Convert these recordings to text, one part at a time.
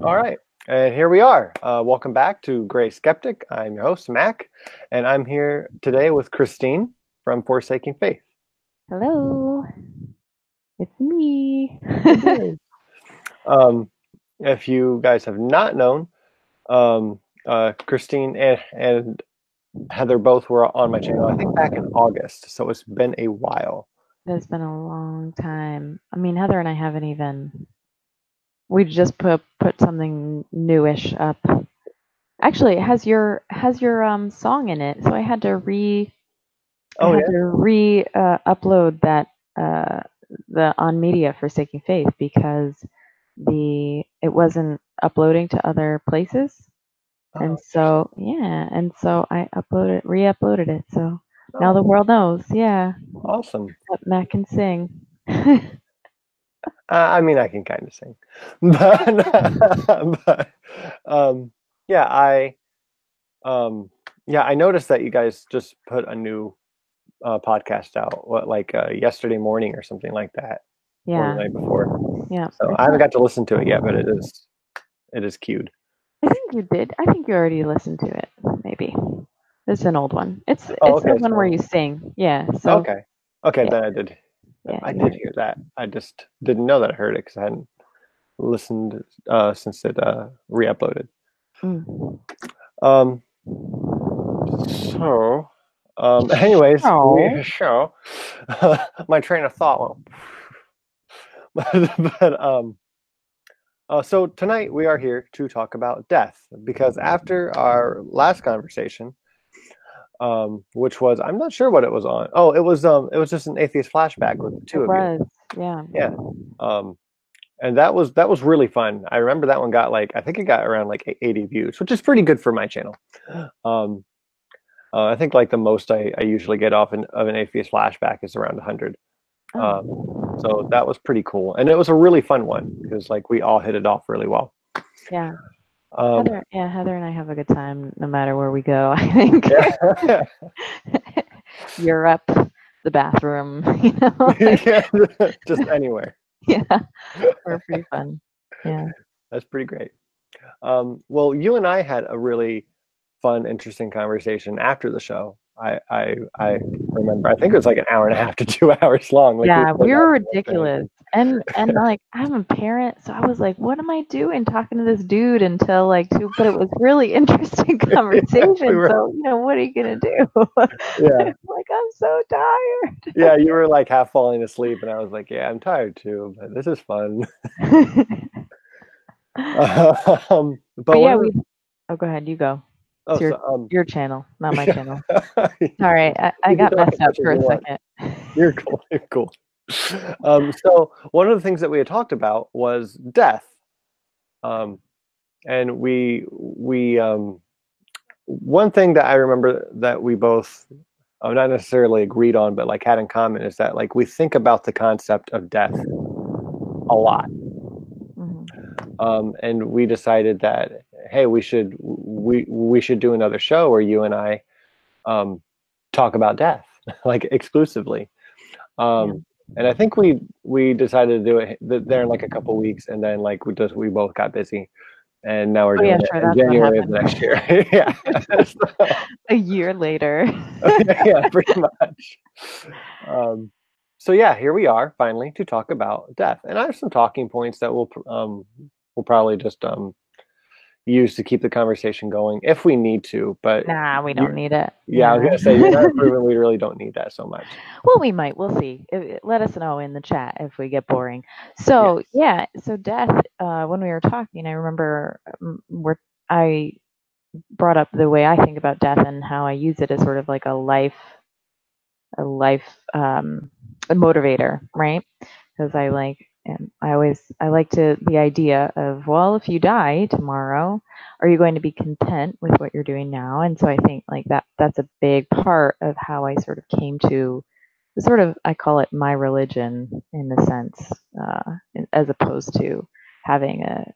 All right. And here we are. Welcome back to Gray Skeptic. I'm your host, Mac, and I'm here today with Christine from Forsaking Faith. Hello, it's me. Um, if you guys have not known, Christine and Heather both were on my channel, I think back in August, so it's been a while. It's been a long time. I mean, Heather and I haven't even. We just put something newish up. Actually, it has your song in it, so I had to I Oh, had yeah? to re upload that uh the on media Forsaking Faith because the it wasn't uploading to other places. Oh, And interesting. so, yeah, and so I re-uploaded it. So now Oh, the world knows. Yeah, awesome. that Matt can sing. I mean, I can kind of sing. But um, yeah, Um, yeah, I noticed that you guys just put a new podcast out, yesterday morning or something like that, or the Yeah, night before. yeah. So I It's haven't not. got to listen to it yet, but it is queued. I think you did. I think you already listened to it. Maybe it's an old one. It's Oh, it's the okay. one where So you sing. Yeah. So okay, okay, yeah, then yeah. I You did heard hear that. I just didn't know that I heard it because I hadn't listened since it re-uploaded. it. Mm. Um, so, anyways, Oh. my train of thought went, but so tonight we are here to talk about death because after our last conversation, which was I'm not sure what it was on. Oh, it was just an atheist flashback with the two It of you. was. Yeah. Yeah. Um, and that was really fun. I remember that one got I think it got around like 80 views, which is pretty good for my channel. Um, I think like the most I usually get off of an atheist flashback is around 100. So Oh. that was pretty cool, and it was a really fun one because like we all hit it off really well. Yeah. Um, Heather. Yeah. Heather and I have a good time no matter where we go. I think. yeah, Europe, the bathroom. You know. Like, yeah, just anywhere. yeah. We're pretty fun. Yeah. That's pretty great. Well, you and I had a really fun, interesting conversation after the show. I remember. I think it was like an hour and a half to 2 hours long. Like we Yeah, really we got were paying ridiculous. And like I'm a parent, so I was like, what am I doing talking to this dude until like two, but it was really interesting attention. We conversation. were, So, what are you gonna do? yeah, Like I'm so yeah. You were like half falling asleep, and I was like, yeah, I'm tired too, but this is fun. tired. But But one yeah, of the oh go ahead, you go. oh, It's your so your channel, not my yeah, channel. Sorry, I you can got talk messed as up much as for you a want. second. You're cool. You're cool. So one of the things that we had talked about was death. Um, and one thing that I remember that we both not necessarily agreed on, but like had in common is that like we think about the concept of death a lot. Mhm. And we decided that hey, we should do another show where you and I um, talk about death like exclusively. Yeah. Um, and I think we decided to do it there in like a couple weeks, and then like we both got busy, and now we're Oh yeah, doing it sure, in that's what January of the happened. next year. Yeah, so, A year later. yeah, pretty much. Um, so yeah, here we are finally to talk about death, and I have some talking points that we'll probably just use to keep the conversation going if we need to. But Nah, we you, don't need it. yeah, I was Yeah. gonna say you're not approving. We really don't need that so much. Well, we might. We'll see. Let us know in the chat if we get boring. Yes. So yeah. So death. When we were talking, I remember I brought up the way I think about death and how I use it as sort of like a life a motivator, right? Because I like, and I like to the idea of, well, if you die tomorrow, are you going to be content with what you're doing now? And so I think like that's a big part of how I sort of came to sort of, I call it my religion in a sense, as opposed to having a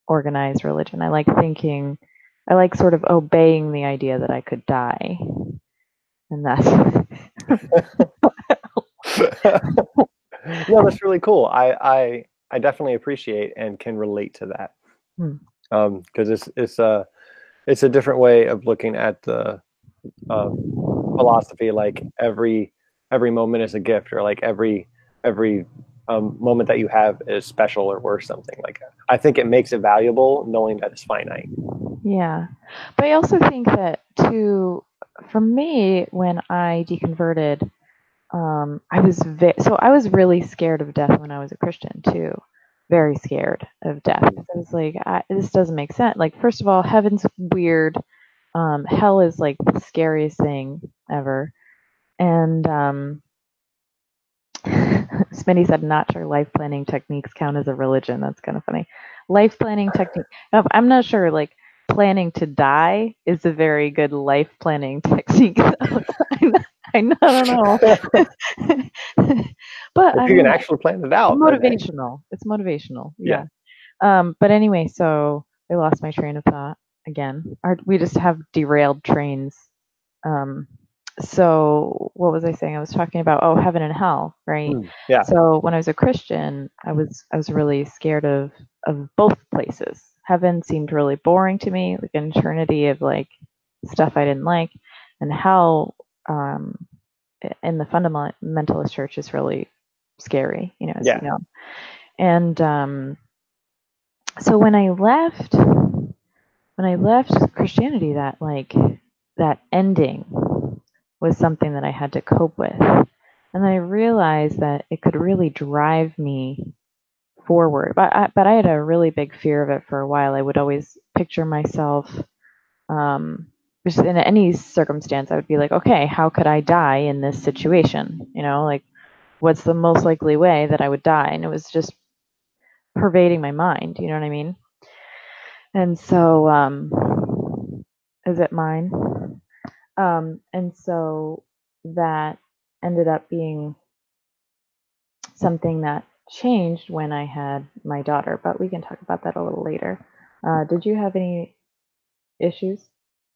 organized religion. I like sort of obeying the idea that I could die, and that's No, that's really cool. I definitely appreciate and can relate to that. Hmm. because it's a different way of looking at the um, philosophy. Like every moment is a gift, or like every moment that you have is special or worth something. Like I think it makes it valuable knowing that it's finite. Yeah. But I also think that for me, when I deconverted, I was really scared of death when I was a Christian too. Very scared of death. I was like, this doesn't make sense. Like, first of all, heaven's weird. Hell is like the scariest thing ever. And Smitty said, not sure life planning techniques count as a religion. That's kind of funny. Life planning technique. I'm not sure. Like, planning to die is a very good life planning technique. I don't know. But If I you can mean, actually plan it out, then hey, motivational. It's motivational. yeah, Yeah. But anyway, so I lost my train of thought again. We just have derailed trains. Um, so what was I saying? I was talking about heaven and hell, right? yeah, So when I was a Christian, I was really scared of both places. Heaven seemed really boring to me, like an eternity of like stuff I didn't like, and hell um, in the fundamentalist church is really scary, as yeah, you know. And so when I left Christianity, that ending was something that I had to cope with. And then I realized that it could really drive me forward. But I had a really big fear of it for a while. I would always picture myself, just in any circumstance, I would be like, okay, how could I die in this situation? Like, what's the most likely way that I would die? And it was just pervading my mind. You know what I mean? And so, is it mine? And so that ended up being something that changed when I had my daughter, but we can talk about that a little later. Did you have any issues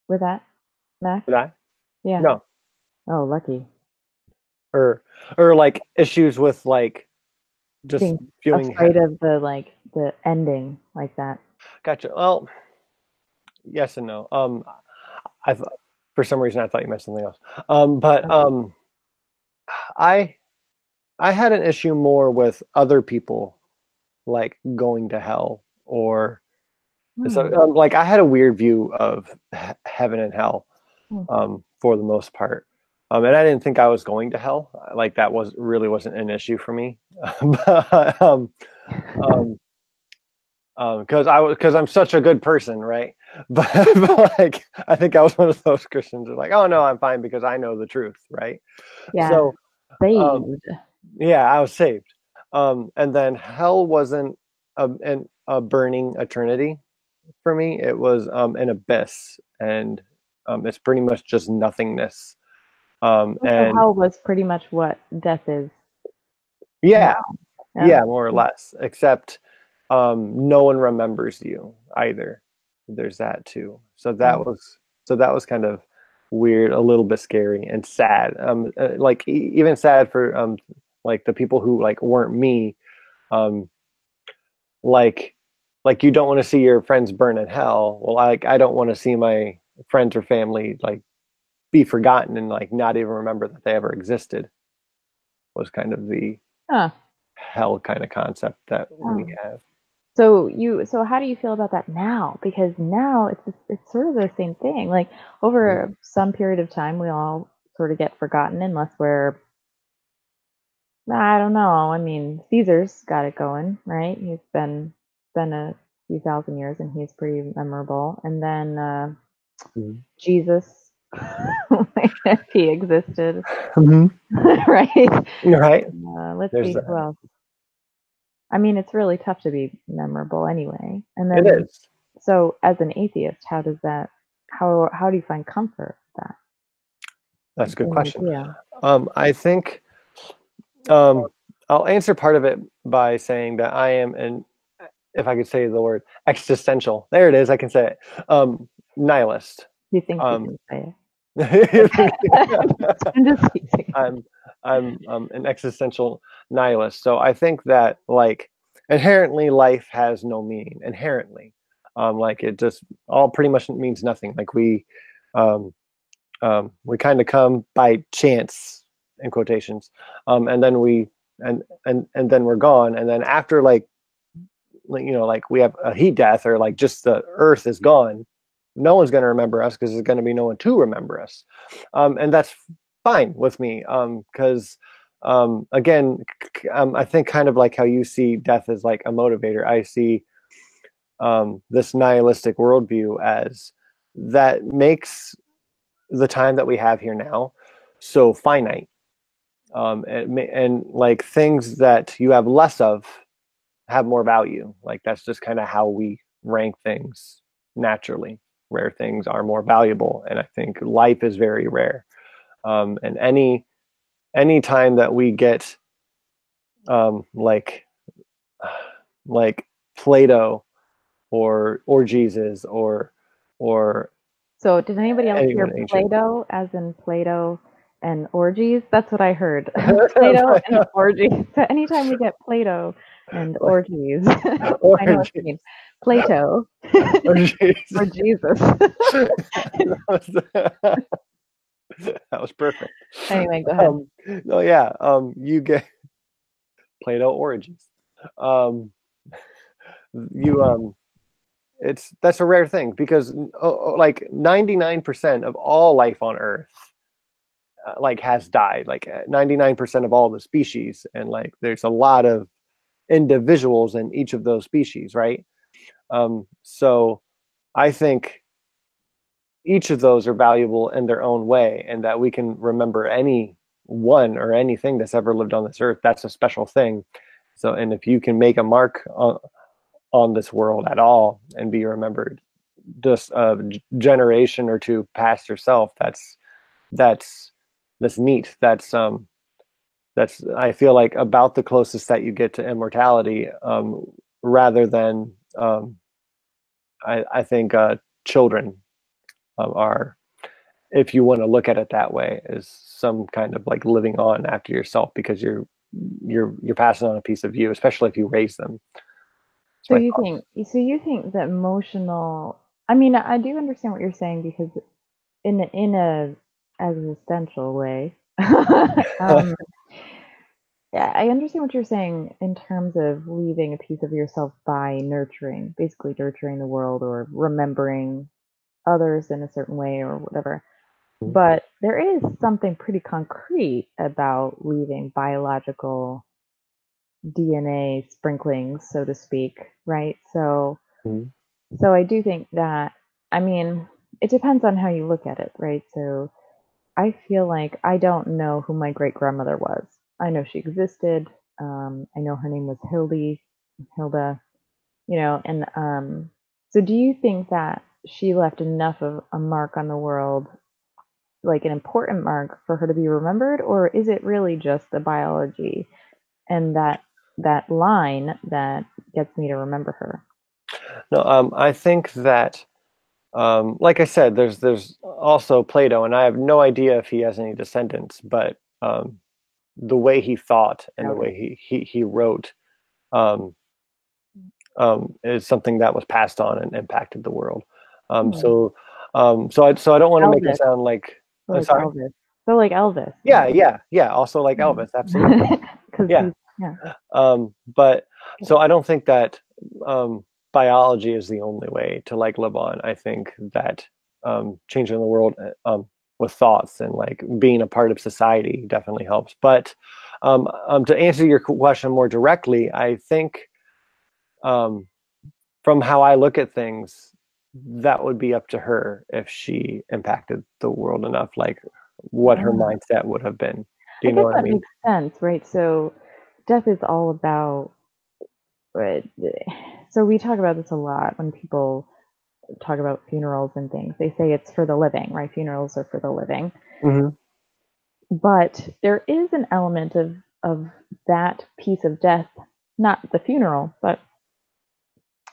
with that, Max? did I? Yeah. No, Oh, lucky. or or like issues with like just Being viewing. afraid of the ending like that. Gotcha. Well, yes and no. I for some reason I thought you meant something else. But I I had an issue more with other people like going to hell or so Hmm. like I had a weird view of heaven and hell Hmm. for the most part. And I didn't think I was going to hell. Like that was really wasn't an issue for me. but, um, because I'm such a good person, right? But like I think I was one of those Christians who are like, oh no, I'm fine because I know the truth, right? Yeah. So um, Saved. yeah, I was saved. And then hell wasn't a burning eternity for me. It was an abyss, and it's pretty much just nothingness. So And hell was pretty much what death is now. yeah, Yeah. yeah, more or less. Except no one remembers you either. There's that too. Oh. So that was kind of weird, a little bit scary and sad. Like even sad for like the people who like weren't me. Um, like you don't want to see your friends burn in hell. Well, I don't want to see my friends or family like be forgotten and like not even remember that they ever existed. Was kind of the Huh. hell kind of concept that we Oh. have. So how do you feel about that now? Because now it's sort of the same thing. Like over some period of time, we all sort of get forgotten unless we're, I don't know. I mean, Caesar's got it going, right? He's been a few thousand years, and he's pretty memorable. And then Mhm. Jesus, if he existed, Mhm. right? Right. Let's There's see who that. else. I mean, it's really tough to be memorable anyway. And It then, is. so as an atheist, how do you find comfort with that? That's a good Same question. idea. I think um, I'll answer part of it by saying that I am an, if I could say the word existential. There it is. I can say it. Nihilist. You think you Um, can say I'm it? I'm just teasing. I'm an existential nihilist. So I think that like inherently life has no meaning. Inherently, Like it just all pretty much means nothing. Like um, we kind of come by chance in quotations, and then and then we're gone. And then after like we have a heat death or like just the earth is gone, no one's going to remember us because there's going to be no one to remember us, and that's fine with me because again, I think kind of like how you see death as like a motivator. I see this nihilistic worldview as that makes the time that we have here now so finite, and like things that you have less of have more value. Like that's just kind of how we rank things naturally. Rare things are more valuable, and I think life is very rare. And any time that we get like Plato or Jesus or So did anybody else hear anyone ancient. Play-Doh as in Play-Doh and orgies? That's what I heard. Play-Doh and orgies. So anytime we get Play-Doh and orgies, I know what you mean. Plato Or Jesus. or Jesus. That was perfect. Anyway, go ahead. Oh yeah, you get Plato origins. Um, you that's a rare thing because like 99% of all life on Earth like has died. Like 99% of all the species, and like there's a lot of individuals in each of those species, right? So I think each of those are valuable in their own way, and that we can remember any one or anything that's ever lived on this earth. That's a special thing. So, and if you can make a mark on this world at all and be remembered just a generation or two past yourself, that's that's neat. That's I feel like about the closest that you get to immortality, rather than I think children are, if you want to look at it that way, is some kind of like living on after yourself because you're passing on a piece of you, especially if you raise them. That's So my you thoughts. think that emotional, I mean, I do understand what you're saying because in a existential way, um, yeah, I understand what you're saying in terms of leaving a piece of yourself by nurturing, basically nurturing the world or remembering others in a certain way or whatever. But there is something pretty concrete about leaving biological DNA sprinklings, so to speak, right? Mhm. So I do think that, I mean, it depends on how you look at it, right? So I feel like I don't know who my great grandmother was. I know she existed. I know her name was Hilda, and so do you think that she left enough of a mark on the world, like an important mark for her to be remembered, or is it really just the biology and that line that gets me to remember her? No, I think that, like I said, there's also Plato, and I have no idea if he has any descendants, but the way he thought and the Doubt it. way he wrote um, is something that was passed on and impacted the world. Hmm. So I don't want to make it Elvis, sound like so I'm like sorry. Elvis, so like Elvis, Yeah, yeah, yeah. Also like yeah, Elvis, absolutely. because Yeah. he's yeah. But so I don't think that biology is the only way to like live on. I think that changing the world with thoughts and like being a part of society definitely helps. But to answer your question more directly, I think um, from how I look at things, that would be up to her if she impacted the world enough, like what her Uh, mindset would have been. Do I you know guess what I that mean? makes sense, right? So death is all about. Right. So we talk about this a lot when people talk about funerals and things. They say it's for the living, right? Funerals are for the living. Hmm. But there is an element of that piece of death, not the funeral, but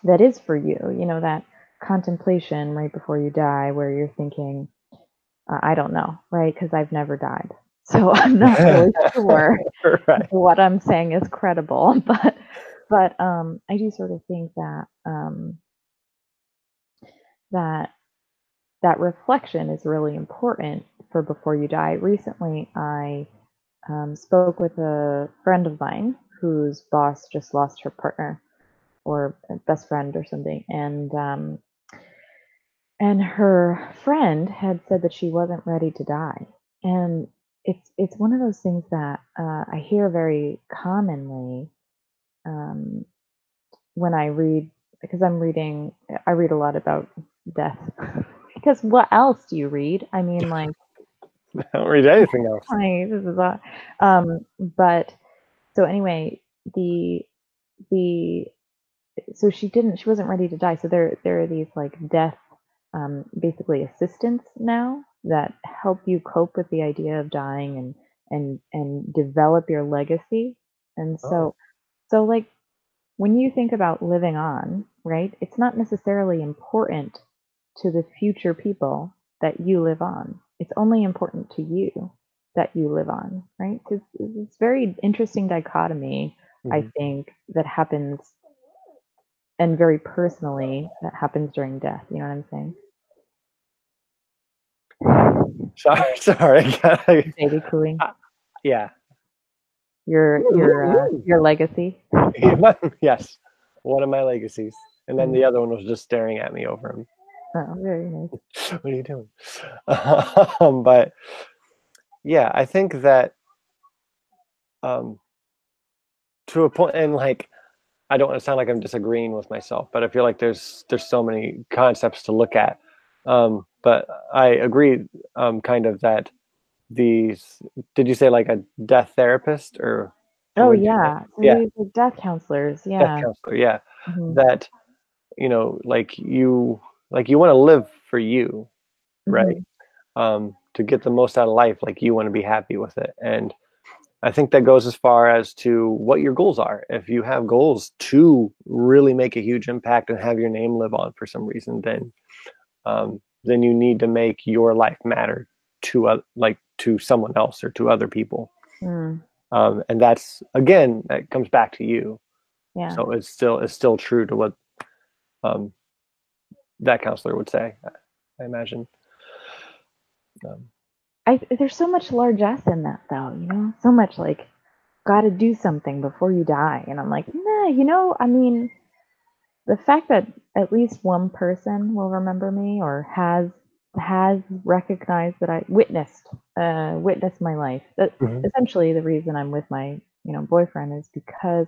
that is for you, that contemplation right before you die where you're thinking, I don't know, right? Because I've never died. So I'm not really sure Right. what I'm saying is credible, but I do sort of think that that that reflection is really important for before you die. Recently, I spoke with a friend of mine whose boss just lost her partner or best friend or something, and her friend had said that she wasn't ready to die, and it's one of those things that I hear very commonly um, when I read, because I read a lot about death. Because what else do you read? I mean, like, I don't read anything else. this is a, but so anyway, the the so she wasn't ready to die. So there are these like death, basically assistants now that help you cope with the idea of dying and develop your legacy. And Oh, so like when you think about living on, right? It's not necessarily important to the future people that you live on. It's only important to you that you live on, right? Because it's very interesting dichotomy, I mhm. think, that happens and very personally that happens during death. You know what I'm saying? Sorry, sorry. Baby cooing. Yeah. Your legacy. Yes, one of my legacies, and then Mm. the other one was just staring at me over him. Oh, very nice. What are you doing? But yeah, I think that um, to a point, and like I don't want to sound like I'm disagreeing with myself, but I feel like there's so many concepts to look at. But I agree, kind of that these. Did you say like a death therapist or Oh what did you say? yeah, so Yeah, these are death counselors. death Yeah. counselor. Yeah, Hmm. that like you want to live for you, right? Hmm. To get the most out of life, like you want to be happy with it. And I think that goes as far as to what your goals are. If you have goals to really make a huge impact and have your name live on for some reason, then you need to make your life matter to like to someone else or to other people. Mm. And that's again, that comes back to you. Yeah. So it's still true to what um, that counselor would say. I imagine. Um, There's so much largesse in that, though. You know, so much like got to do something before you die, and I'm like, nah. You know, I mean, the fact that at least one person will remember me or has recognized that I witnessed my life. That mhm. essentially the reason I'm with my boyfriend is because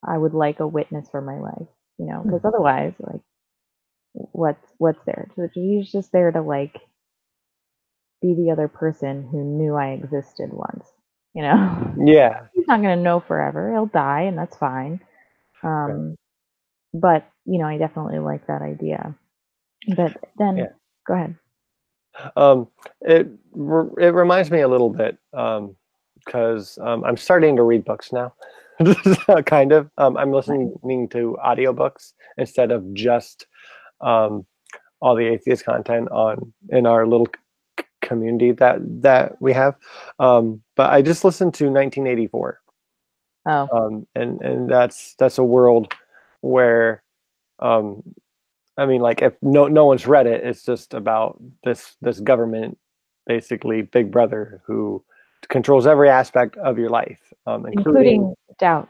I would like a witness for my life. You know, because otherwise, like, what's there? So he's just there to like be the other person who knew I existed once. You know, Yeah, he's not gonna know forever. He'll die, and that's fine. right. Um, but I definitely like that idea. But then, Yeah. go ahead. Um, it reminds me a little bit because I'm starting to read books now. Kind of. I'm listening to audiobooks instead of just um, all the atheist content on in our little community that we have. But I just listened to 1984, Oh, and that's a world where um, I mean, like if no one's read it, it's just about this government, basically Big Brother, who controls every aspect of your life, including including doubt.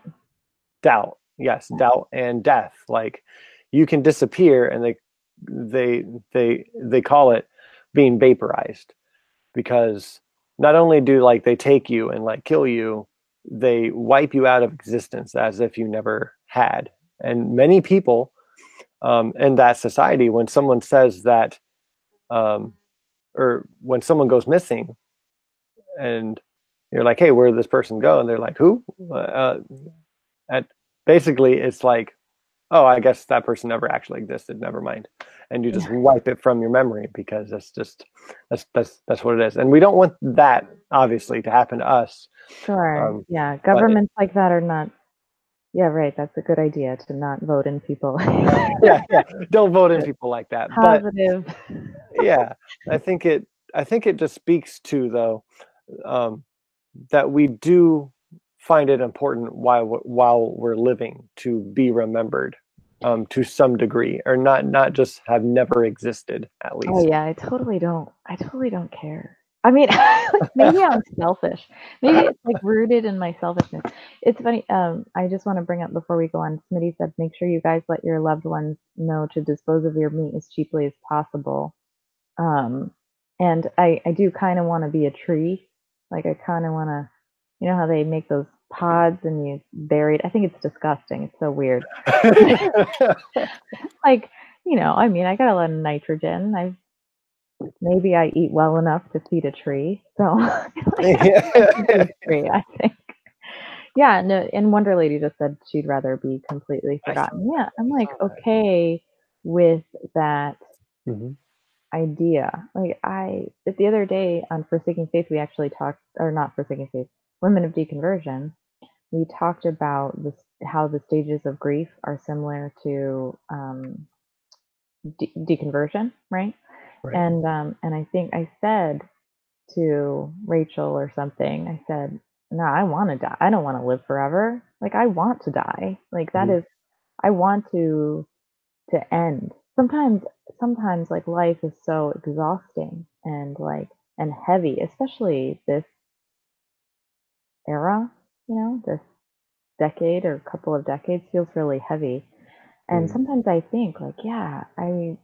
doubt. Yes, doubt and death. Like you can disappear, and they call it being vaporized because not only do like they take you and like kill you, they wipe you out of existence as if you never had. And many people in that society, when someone says that, um, or when someone goes missing, and you're like, "Hey, where did this person go?" and they're like, "Who?" And basically, it's like, "Oh, I guess that person never actually existed. Never mind," and you just Yeah, wipe it from your memory because that's what it is. And we don't want that obviously to happen to us. sure. Um, Yeah, but governments like that are not. Yeah, right. That's a good idea to not vote in people. yeah, don't vote in people like that. But Positive. yeah, I think it I think it just speaks to though um, that we do find it important while we're living to be remembered. to some degree, or not just have never existed at Oh least. yeah, I totally don't care. I mean, maybe I'm selfish. Maybe it's like rooted in my selfishness. It's funny. I just want to bring up before we go on. Smitty said, make sure you guys let your loved ones know to dispose of your meat as cheaply as possible. Um, and I do kind of want to be a tree. Like I kind of want to, you know how they make those pods and you bury it. I think it's disgusting. It's so weird. Like, I mean, I got a lot of nitrogen. Maybe I eat well enough to feed a tree. So like, a tree, I think. Yeah, no, and Wonder Lady just said she'd rather be completely forgotten. Yeah, I'm like okay with that Mhm. idea. Like the other day on Forsaking Faith, we actually talked, or not Forsaking Faith, Women of Deconversion. We talked about this, how the stages of grief are similar to deconversion, right? Right. And I think I said to Rachel or something, I said, "No, I want to die. I don't want to live forever. Like I want to die. Like that Mhm. is, I want to end. Sometimes like life is so exhausting and like and heavy, especially this era. This decade or couple of decades feels really heavy. And Mhm. sometimes I think like, yeah, I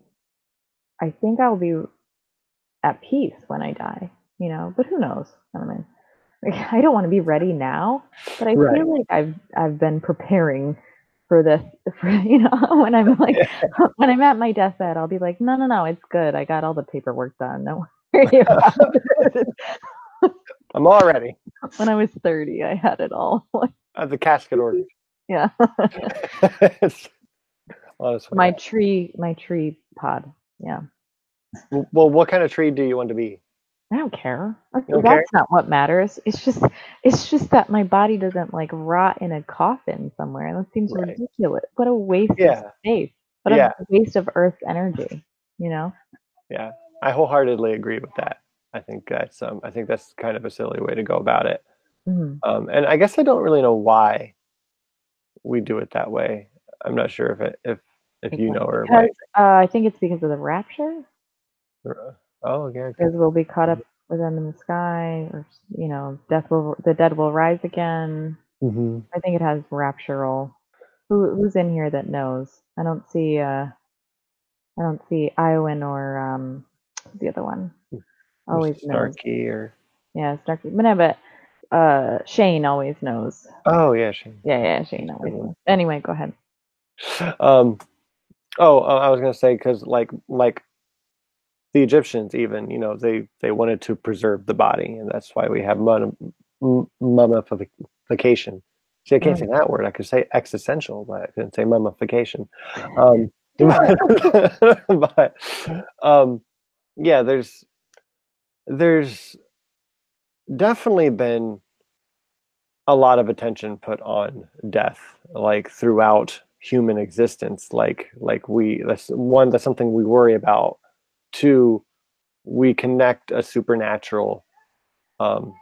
think I'll be at peace when I die, but who knows? I mean, like, I don't want to be ready now, but I Right. feel like I've been preparing for this for when I'm like when I'm at my deathbed, I'll be like, no, no, no, it's good. I got all the paperwork done. Don't worry about it. I'm all ready. When I was 30, I had it all. The casket ordered. Yeah. Honestly. My tree pod. Yeah. Well, what kind of tree do you want to be? I don't care. You don't care? That's not what matters. It's just that my body doesn't like rot in a coffin somewhere. That seems Right. ridiculous. What a waste of Yeah. space. What a Yeah. waste of Earth's energy, you know? Yeah. I wholeheartedly agree with that. I think that's kind of a silly way to go about it. Mhm. And I guess I don't really know why we do it that way. I'm not sure if you know or Because might. I think it's because of the rapture, Oh, yeah. Okay. because we'll be caught up with them in the sky, or the dead will rise again. Mm-hmm. I think it has raptural. Who's in here that knows? I don't see Iowan or who's the other one. Always Mr. knows. Starkey or Yeah, Snarky. But no, Shane always knows. oh yeah, Shane. Yeah, yeah, Shane He's a good always one. knows. Anyway, go ahead. Um. Oh, I was gonna say because like the Egyptians even they wanted to preserve the body, and that's why we have mummification. See, I can't Mm. say that word. I could say existential, but I couldn't say mummification. Um, but yeah, there's definitely been a lot of attention put on death, like throughout human existence. That's something we worry about. Two, we connect a supernatural um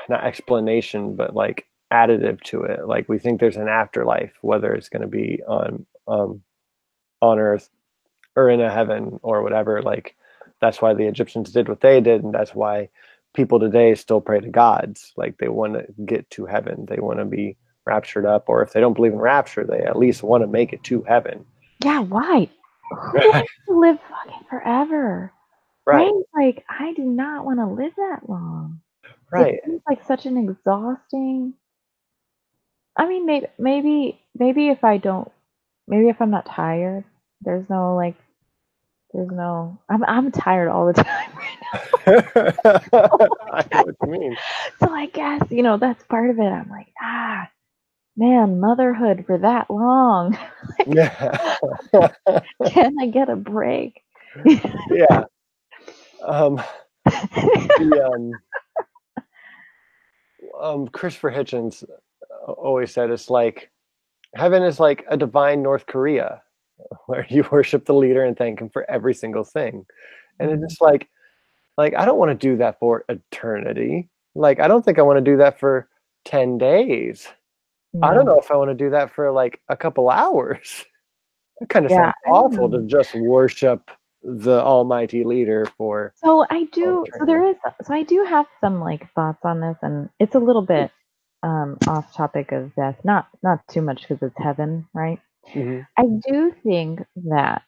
not explanation but like additive to it, like we think there's an afterlife, whether it's going to be on earth or in a heaven or whatever. Like that's why the Egyptians did what they did, and that's why people today still pray to gods. Like they want to get to heaven, they want to be raptured up, or if they don't believe in rapture, they at least want to make it to heaven. Yeah, why? Who Right. wants to live fucking forever? Right? Right. Like, I do not want to live that long. It Right. seems like such an exhausting. I mean, maybe if I don't, maybe if I'm not tired, there's no like, there's no. I'm tired all the time right I know what you mean. now. So I guess that's part of it. I'm like, man, motherhood for that long. Yeah. Can I get a break? Yeah. Um, the Christopher Hitchens always said it's like heaven is like a divine North Korea where you worship the leader and thank him for every single thing. And it's just like I don't want to do that for eternity. Like I don't think I want to do that for 10 days. I don't No. know if I want to do that for like a couple hours. It kind of Yeah, sounds I don't awful to know. just worship the almighty leader for So all there eternity. is, so I do have some like thoughts on this, and it's a little bit off topic of death. Not too much because it's heaven, right? Hmm. I do think that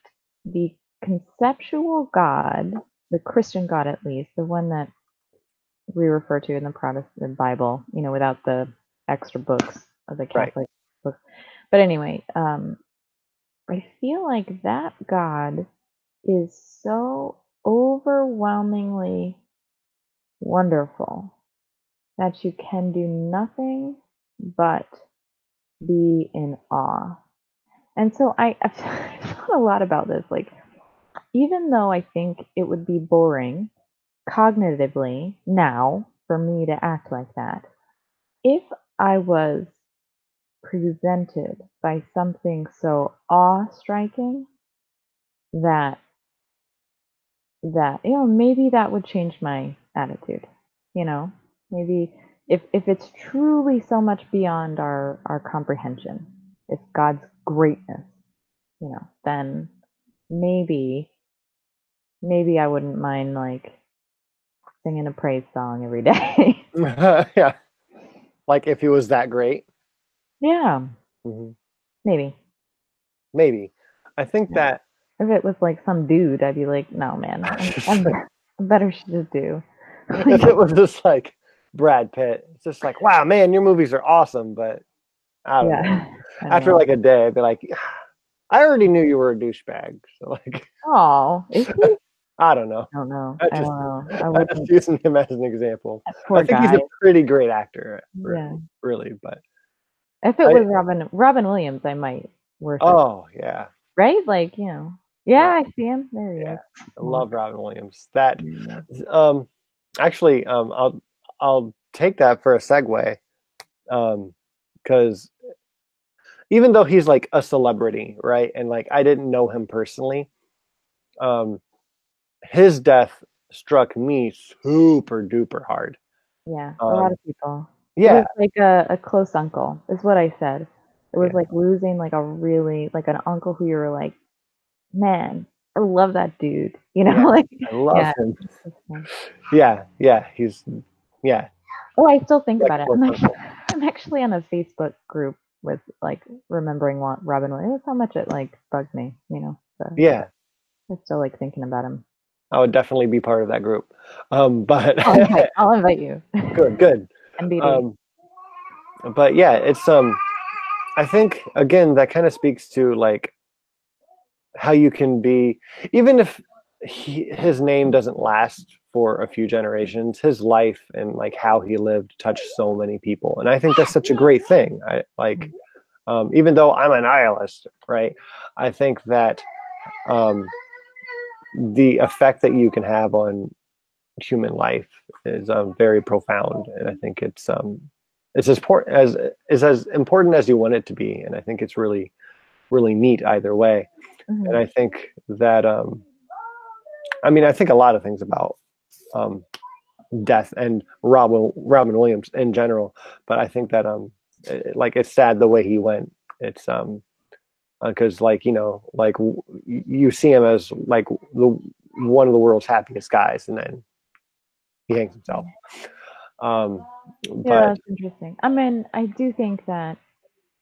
the conceptual God, the Christian God at least, the one that we refer to in the Protestant Bible, without the extra books of the Right. Catholic books. But anyway, I feel like that God is so overwhelmingly wonderful that you can do nothing but be in awe. And so I've thought a lot about this. Like, even though I think it would be boring cognitively now for me to act like that, if I was presented by something so awe-striking that maybe that would change my attitude. You know, maybe if it's truly so much beyond our comprehension, if God's greatness, then maybe maybe I wouldn't mind like singing a praise song every day. Yeah. Like if he was that great. Yeah, Hmm. maybe. Maybe. I think Yeah. that If it was like some dude, I'd be like, no, man, I'm better shit to do. if it was just like Brad Pitt, it's just like, wow, man, your movies are awesome, but I don't know. Yeah, I don't After know. like a day, I'd be like, I already knew you were a douchebag. So like, Oh, is he? I don't know. I don't know. I I just don't know. I I'm just wasn't using him as an example. that I poor think he's guy. a pretty great actor, Yeah. really. But If it I was Robin Williams, I might worship. oh yeah, Right? Like, Rob, yeah, I see him. There he yeah, is. I Yeah. love Robin Williams. That Yeah. um actually I'll take that for a segue because even though he's like a celebrity, right, and like I didn't know him personally, um his death struck me super duper hard. Yeah, a lot Um of people. It yeah, was like a close uncle, is what I said. It was yeah, like losing like a really like an uncle who you were like, man, I love that dude. yeah. Like I love yeah. him. It's just fun. Yeah, yeah, he's yeah, Oh, I still think like about it. close uncle. I'm actually on a Facebook group with like remembering Robin Williams. That's how much it like bugs me. So Yeah, I still like thinking about him. I would definitely be part of that group. But I'll invite you. good, good. NBD. Um, but yeah, it's I think again that kind of speaks to like how you can be, even if his name doesn't last for a few generations, his life and like how he lived touched so many people, and I think that's such a great thing. I like, even though I'm a nihilist, right? I think that um, the effect that you can have on human life is very profound, and I think it's as important as is as important as you want it to be, and I think it's really really neat either way. And Hmm. I think that I mean I think a lot of things about um, death and Robin Williams in general, but I think that like it's sad the way he went. It's because like like you see him as like the one of the world's happiest guys, and then he hangs himself. Um, Yeah, but that's interesting. I mean, I do think that.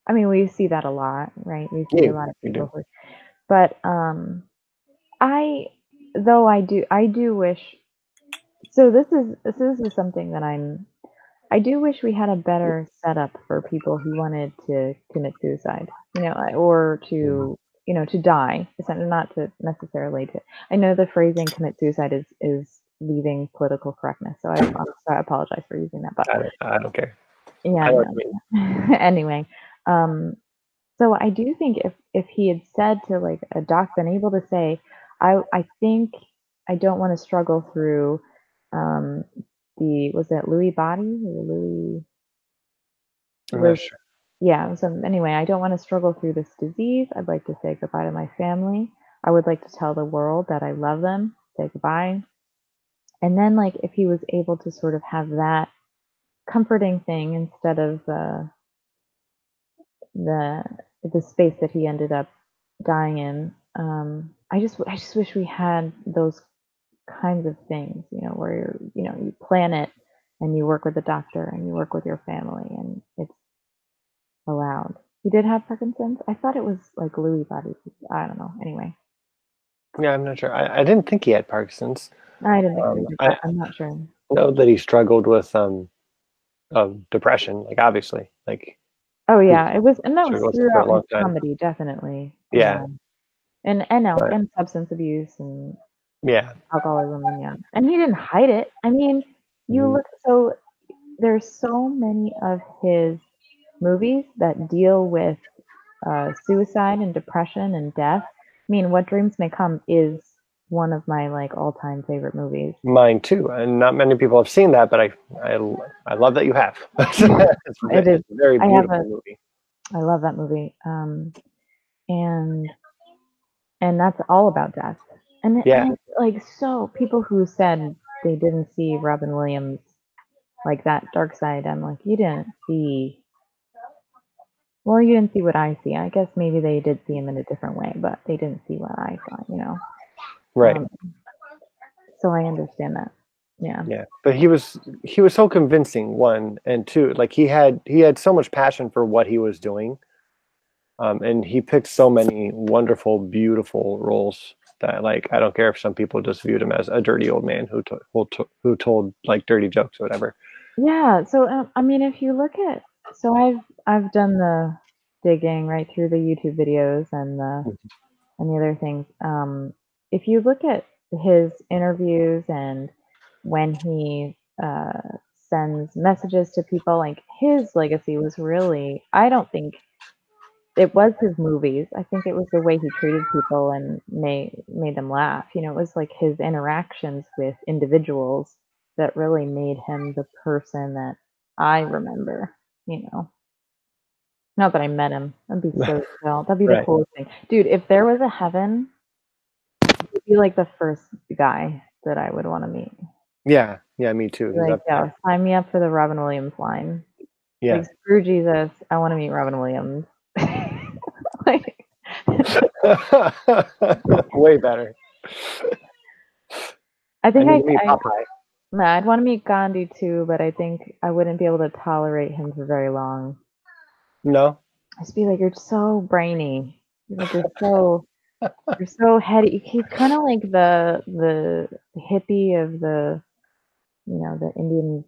I mean, we see that a lot, right? We see a you lot of you people do. but I though I do wish. So this is something that I do wish we had a better setup for people who wanted to commit suicide, or Mhm. to die. Not to necessarily to. I know the phrasing "commit suicide" is leaving political correctness, so I'm sorry, I apologize for using that. But I don't care. yeah, I know what no. you mean. Anyway, um, so I do think if he had said to like a doc, been able to say, I think I don't want to struggle through um, the was it Louis Body or Louis I'm not was sure. yeah. So anyway, I don't want to struggle through this disease. I'd like to say goodbye to my family. I would like to tell the world that I love them. Say goodbye. And then like if he was able to sort of have that comforting thing instead of the space that he ended up dying in. I just wish we had those kinds of things, where you plan it and you work with the doctor and you work with your family and it's allowed. He did have Parkinson's. I thought it was like Lewy body. I don't know. Anyway, Yeah, I'm not sure. I didn't think he had Parkinson's. I didn't think so either, I but I'm not sure. know that he struggled with depression, like obviously, like Oh he yeah, it was, and that was struggled with it for a throughout his long time. comedy, definitely. Yeah, but And substance abuse and yeah. alcoholism, and yeah, and he didn't hide it. I mean, you Mhm. look, so there's so many of his movies that deal with suicide and depression and death. I mean, What Dreams May Come is one of my like all-time favorite movies. Mine too, and not many people have seen that, but I love that you have. It is. It's a very I have beautiful a. movie. I love that movie. And that's all about death. Yeah, And it's like, so people who said they didn't see Robin Williams like that dark side, I'm like, you didn't see. Well, you didn't see what I see. I guess maybe they did see him in a different way, but they didn't see what I saw. right. Um, so I understand that. Yeah. Yeah, but he was so convincing, one, and two, like he had so much passion for what he was doing, and he picked so many wonderful, beautiful roles that, like, I don't care if some people just viewed him as a dirty old man who told like dirty jokes or whatever. Yeah. So I mean, if you look at, so I've done the digging right through the YouTube videos and the other things. If you look at his interviews and when he sends messages to people, like his legacy was really, I don't think it was his movies. I think it was the way he treated people and made them laugh. It was like his interactions with individuals that really made him the person that I remember. You know, Not that I met him. That'd be so chill. That'd be the Right. coolest thing, dude. If there was a heaven, he'd be like the first guy that I would want to meet. Yeah, yeah, me too. Be He's like, up yeah, there. sign me up for the Robin Williams line. Like, Yeah. screw Jesus, I want to meet Robin Williams. Like, Way better. I I think need to meet Popeye. I'd want to meet Gandhi too, but I think I wouldn't be able to tolerate him for very long. No? I'd just be like, you're so brainy. Like, you're so heady. He's kind of like the hippie of the Indian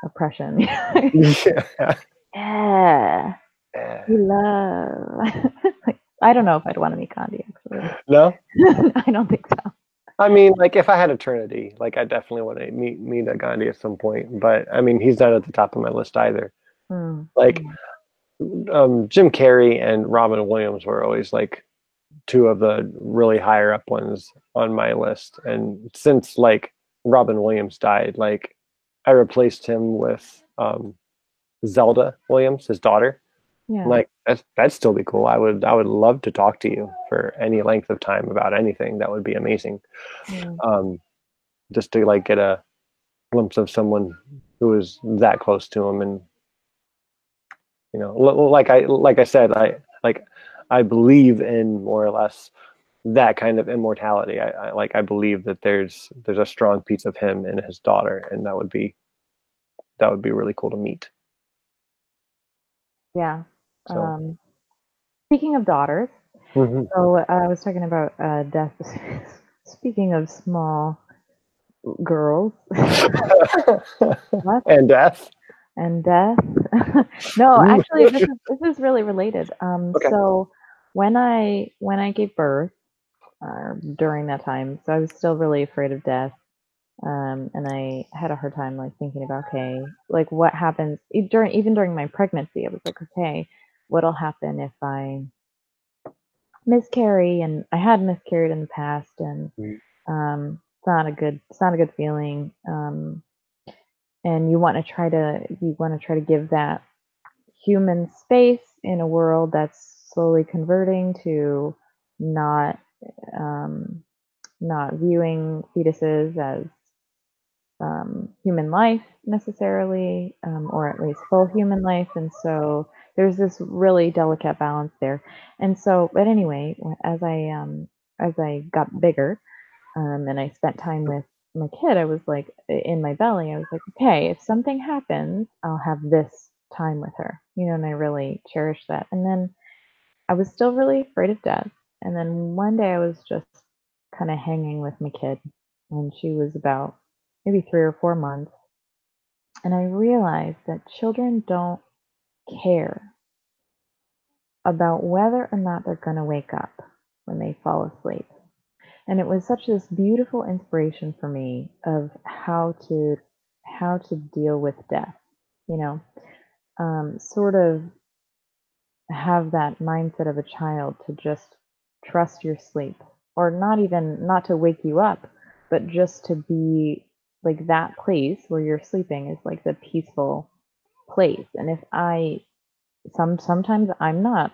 oppression. Yeah. Yeah, Yeah. we love. Like, I don't know if I'd want to meet Gandhi actually. No? I don't think so. I mean, like if I had eternity, like I definitely want to meet a Gandhi at some point. But I mean, he's not at the top of my list either. Mm, Like mm. Jim Carrey and Robin Williams were always like two of the really higher up ones on my list. And since like Robin Williams died, like I replaced him with Zelda Williams, his daughter. Yeah, Like that'd still be cool. I would love to talk to you for any length of time about anything. That would be amazing. yeah, Um, just to like get a glimpse of someone who is that close to him, and like I said, I believe in more or less that kind of immortality. I believe that there's a strong piece of him in his daughter, and that would be really cool to meet. yeah. So Speaking of daughters, mhm. so I was talking about death. Speaking of small girls, what, And death. and death? No, actually, this is really related. Okay. So when I gave birth, during that time, so I was still really afraid of death. And I had a hard time like thinking about, okay, like what happens even during my pregnancy. I was like, okay, what'll happen if I miscarry? And I had miscarried in the past, and it's not a good feeling. And you want to try to give that human space in a world that's slowly converting to not um, not viewing fetuses as human life necessarily, or at least full human life. And so there's this really delicate balance there. And so, but anyway, as I got bigger, and I spent time with my kid, I was like, in my belly, I was like, okay, if something happens, I'll have this time with her, and I really cherished that. And then I was still really afraid of death. And then one day I was just kind of hanging with my kid, and she was about maybe 3 or 4 months. And I realized that children don't care about whether or not they're going to wake up when they fall asleep. And it was such this beautiful inspiration for me of how to deal with death, you know, sort of have that mindset of a child to just trust your sleep, or not to wake you up, but just to be like that place where you're sleeping is like the peaceful place. And if I sometimes I'm not,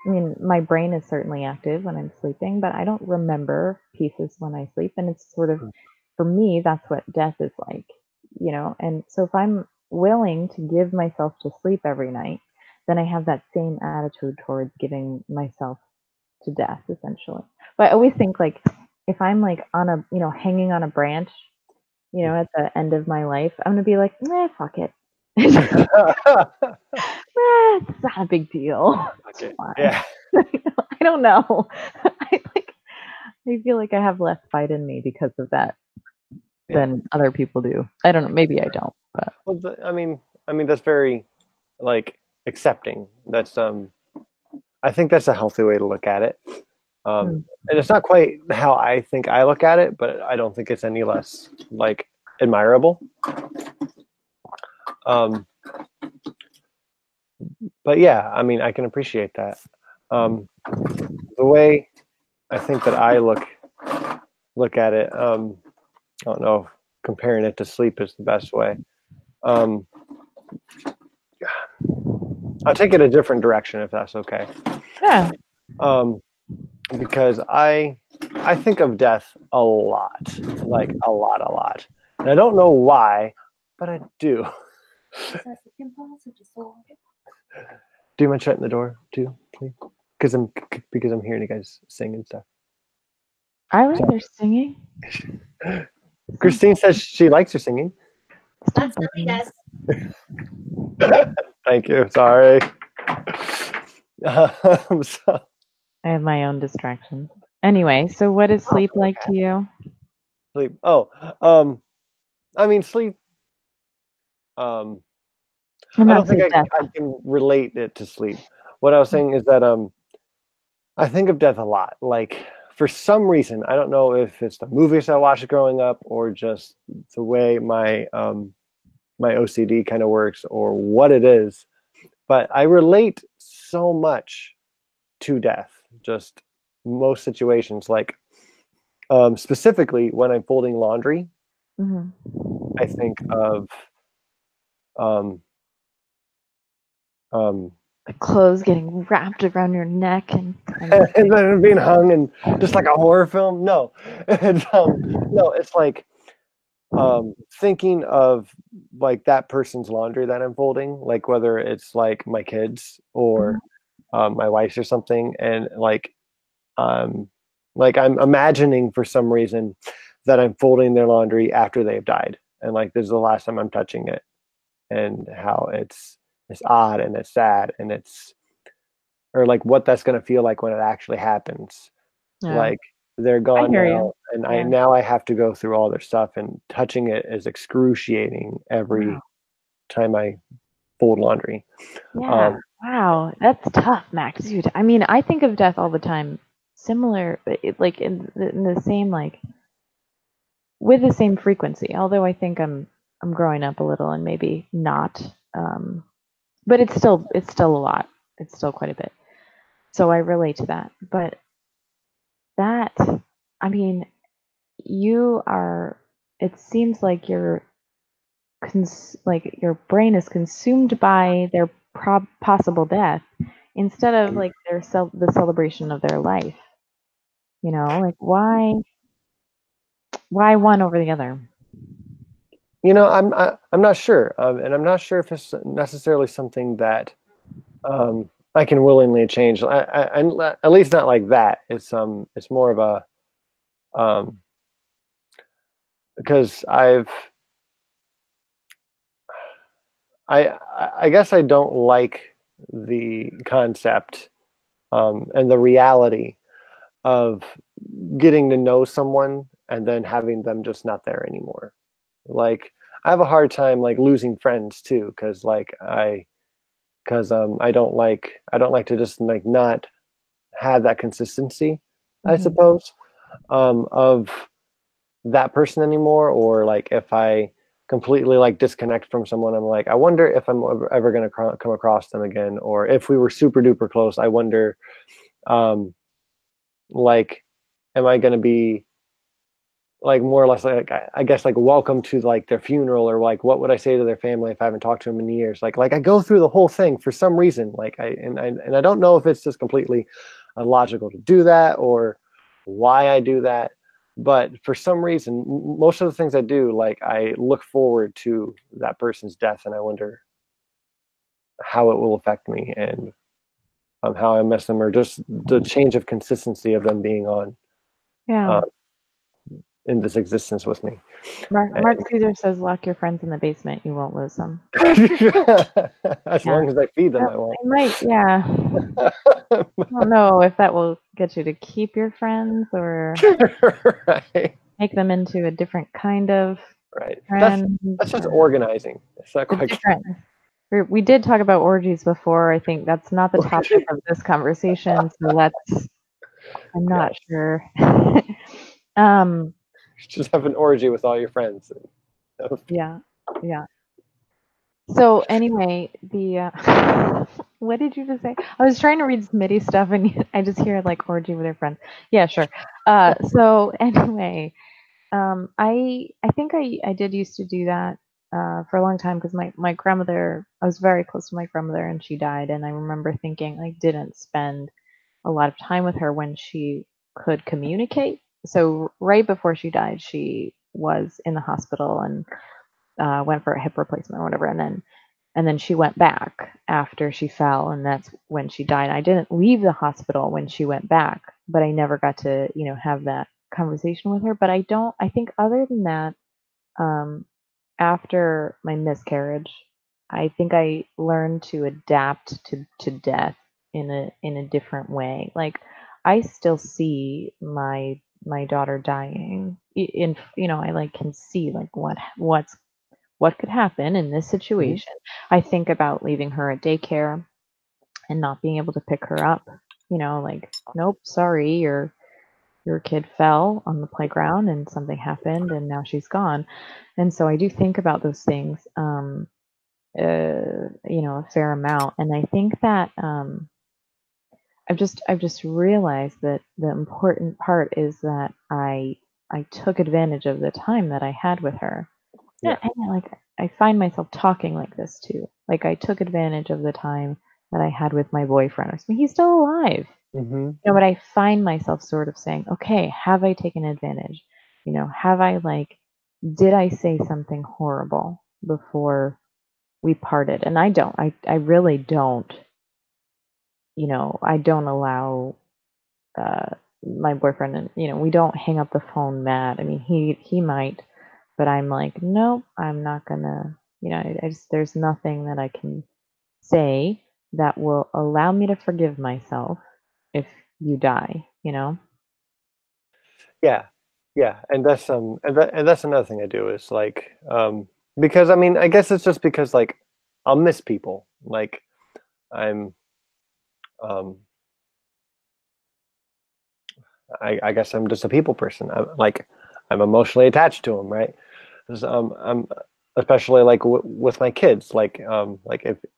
I mean, my brain is certainly active when I'm sleeping, but I don't remember pieces when I sleep. And it's sort of, for me, that's what death is like. And so if I'm willing to give myself to sleep every night, then I have that same attitude towards giving myself to death, essentially. But I always think like, if I'm like hanging on a branch, at the end of my life, I'm going to be like, fuck it. It's not a big deal. Okay. Yeah. I don't know. I feel like I have less fight in me because of that than other people do. I don't know. Maybe I don't. But well, I mean, that's very like accepting. That's I think that's a healthy way to look at it. And it's not quite how I think I look at it, but I don't think it's any less like admirable. But yeah, I mean, I can appreciate that. The way I think that I look at it, I don't know, comparing it to sleep is the best way. I'll take it a different direction if that's okay. Yeah. Because I think of death a lot, like a lot. And I don't know why, but I do. Do you mind shutting the door too, please? Because I'm hearing you guys sing and stuff. I like their singing. Christine says she likes your singing. That's really nice. Thank you. Sorry. So. I have my own distractions. Anyway, so what is sleep like to you? Sleep. Oh, I mean, sleep. I don't think I can relate it to sleep. What I was saying is that I think of death a lot. Like, for some reason, I don't know if it's the movies I watched growing up or just the way my my OCD kind of works or what it is, but I relate so much to death. Just most situations, like specifically when I'm folding laundry, I think of the clothes getting wrapped around your neck and and then being hung and just like a horror film. No, no, it's like thinking of like that person's laundry that I'm folding, like whether it's like my kids or my wife's or something, and like I'm imagining for some reason that I'm folding their laundry after they've died, and like this is the last time I'm touching it, and how it's odd and it's sad and it's, or like what that's going to feel like when it actually happens. Yeah. Like they're gone now, and I have to go through all their stuff, and touching it is excruciating every time I fold laundry. Yeah. Wow, that's tough, Max. Dude, I mean, I think of death all the time, similar, like in the same, like with the same frequency. Although I think I'm growing up a little and maybe not, but it's still a lot. It's still quite a bit. So I relate to that. But that, I mean, you are. It seems like your brain is consumed by their possible death instead of like the celebration of their life. Like why one over the other? I'm not sure, and I'm not sure if it's necessarily something that I can willingly change. At least not like that. It's more of a because I I guess I don't like the concept and the reality of getting to know someone and then having them just not there anymore. Like I have a hard time like losing friends too because I don't like to just like not have that consistency, I Hmm. suppose, of that person anymore. Or like if I completely like disconnect from someone, I'm like, I wonder if I'm ever going to come across them again. Or if we were super duper close, I wonder, um, like, am I going to be like more or less like I guess like welcome to like their funeral, or like what would I say to their family if I haven't talked to them in years? Like I go through the whole thing for some reason. I don't know if it's just completely illogical to do that or why I do that, but for some reason, most of the things I do, like I look forward to that person's death, and I wonder how it will affect me and how I miss them, or just the change of consistency of them being on Yeah. uh, in this existence with me. Mark Caesar says lock your friends in the basement. You won't lose them. As Yeah. long as I feed them, Well, I won't. I might. Yeah. I don't know if that will get you to keep your friends or Right, make them into a different kind of right. friend. That's just Or organizing. It's not a quite. different. We did talk about orgies before. I think that's not the topic of this conversation. So let's. I'm not Yes, sure. um. just have an orgy with all your friends. Yeah. Yeah. So anyway, the what did you just say? I was trying to read Smitty stuff, and I just hear like orgy with your friends. Yeah, sure. So anyway, I think I did used to do that for a long time because my grandmother, I was very close to my grandmother, and she died, and I remember thinking I didn't spend a lot of time with her when she could communicate. So right before she died, she was in the hospital and went for a hip replacement or whatever, and then she went back after she fell, and that's when she died. I didn't leave the hospital when she went back, but I never got to have that conversation with her. But I think other than that, um, after my miscarriage, I think I learned to adapt to death in a different way. Like I still see my daughter dying in I like can see like what could happen in this Mhm. situation. I think about leaving her at daycare and not being able to pick her up. Like, nope, sorry, your kid fell on the playground and something happened and now she's gone. And so I do think about those things, a fair amount. And I think that I've just realized that the important part is that I took advantage of the time that I had with her. Yeah, Yeah. and like I find myself talking like this too. Like I took advantage of the time that I had with my boyfriend. I mean, he's still alive. Hmm. But I find myself sort of saying, okay, have I taken advantage? Have I did I say something horrible before we parted? And I don't. I really don't. I don't allow uh, my boyfriend, and we don't hang up the phone mad. I mean, he might, but I'm like, nope, I'm not gonna. I just there's nothing that I can say that will allow me to forgive myself if you die. Yeah. Yeah. And that's another thing I do is like because I mean I guess it's just because like I'll miss people. Like I'm um I guess I'm just a people person. I'm emotionally attached to them, right? 'Cause, I'm especially like with my kids. Like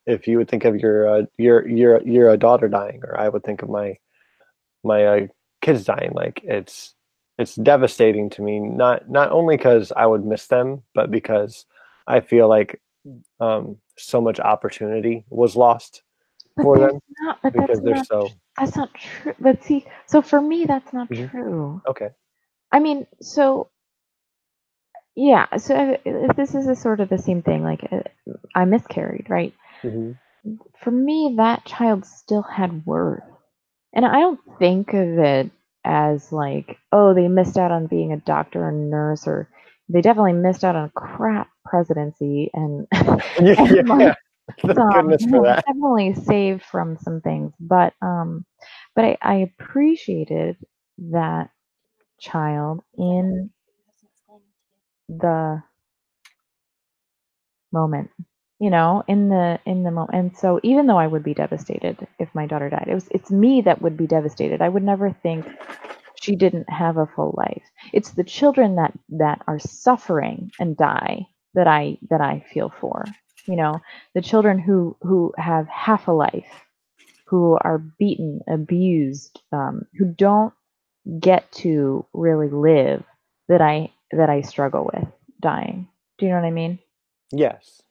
if you would think of your daughter dying, or I would think of my kids dying. Like it's devastating to me. Not only because I would miss them, but because I feel like so much opportunity was lost But for there's them not. But because they're so. that's not true. But see, so for me, that's not Mhm. true. Okay. I mean, so yeah. So if this is a sort of the same thing. Like I miscarried, right? Hmm. for me, that child still had worth. And I don't think of it as like, oh, they missed out on being a doctor or nurse, or they definitely missed out on a crap presidency and, and like Yeah, thank goodness for that. definitely saved from some things. But I appreciated that child in the moment, in the moment. And so even though I would be devastated if my daughter died, it's me that would be devastated. I would never think she didn't have a full life. It's the children that are suffering and die that I feel for. The children who have half a life, who are beaten, abused, who don't get to really live, that I struggle with dying. Do you know what I mean? Yes.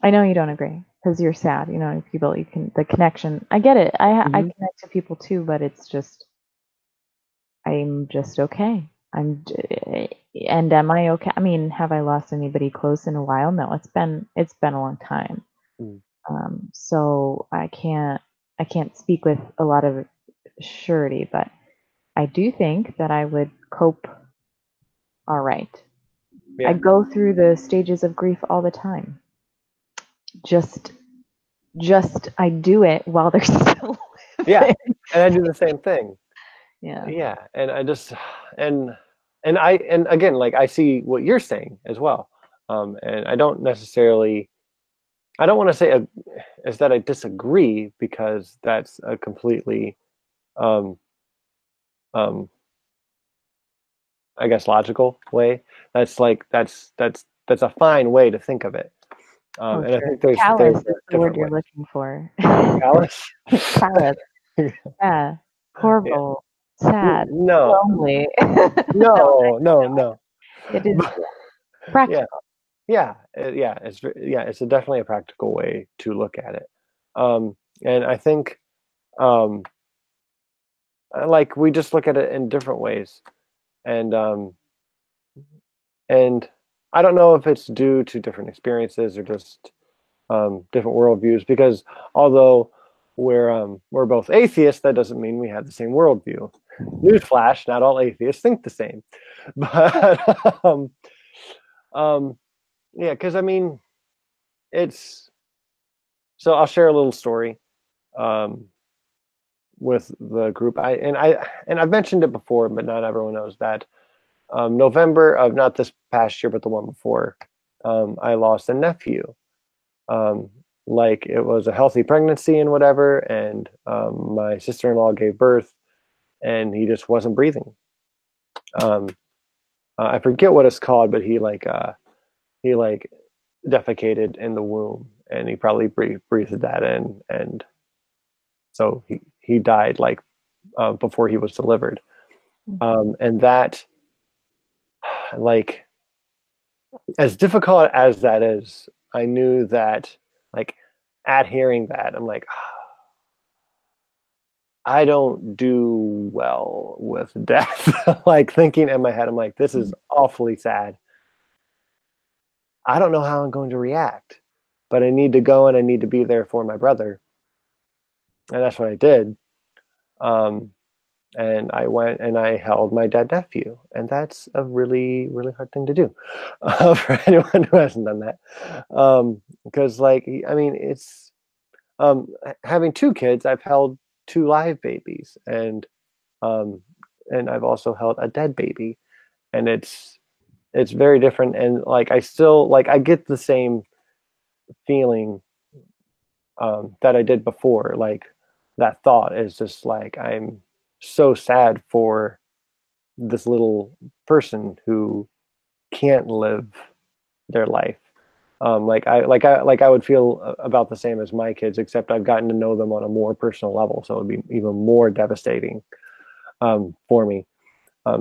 I know you don't agree because you're sad. People, you can, the connection. I get it. I connect to people too, but it's just, I'm just okay. And am I okay? I mean, have I lost anybody close in a while? No, it's been a long time. Mm. So I can't speak with a lot of surety, but I do think that I would cope all right. Yeah. I go through the stages of grief all the time. Just I do it while they're still Yeah, living. and I do the same thing. Yeah. Yeah, and I just and and again, like I see what you're saying as well, and I don't necessarily. I don't want to say is that I disagree because that's a completely, um, um, I guess, logical way. That's like that's a fine way to think of it, Oh, and I sure. think there's Callous is the word different you're ways. looking for. Callous? Callous. Yeah. Yeah. Horrible. Sad. No, Lonely. No, no. it is Yeah, practical. yeah, it's definitely a practical way to look at it. And I think, um, like we just look at it in different ways, and and I don't know if it's due to different experiences or just different worldviews. Because although we're both atheists, that doesn't mean we have the same worldview. Newsflash: not all atheists think the same. But um, yeah, because I mean, it's so I'll share a little story. Um, with the group. I've mentioned it before, but not everyone knows that. November of not this past year, but the one before, I lost a nephew. Um, like it was a healthy pregnancy and whatever, and my sister-in-law gave birth, and he just wasn't breathing. Um, I forget what it's called, but he like defecated in the womb, and he probably breathed that in, and so he died like before he was delivered. And that, like, as difficult as that is, I knew that, like, at hearing that, I'm like, I don't do well with death. Like, thinking in my head, I'm like, this is awfully sad. I don't know how I'm going to react, but I need to go and I need to be there for my brother. And that's what I did. Um, and I went and I held my dead nephew, and that's a really, really hard thing to do for anyone who hasn't done that. Because, like, I mean, it's having two kids. I've held two live babies, um, and I've also held a dead baby, and it's very different. And like, I still like I get the same feeling that I did before. Like that thought is just like I'm so sad for this little person who can't live their life. I would feel about the same as my kids, except I've gotten to know them on a more personal level, so it'd be even more devastating for me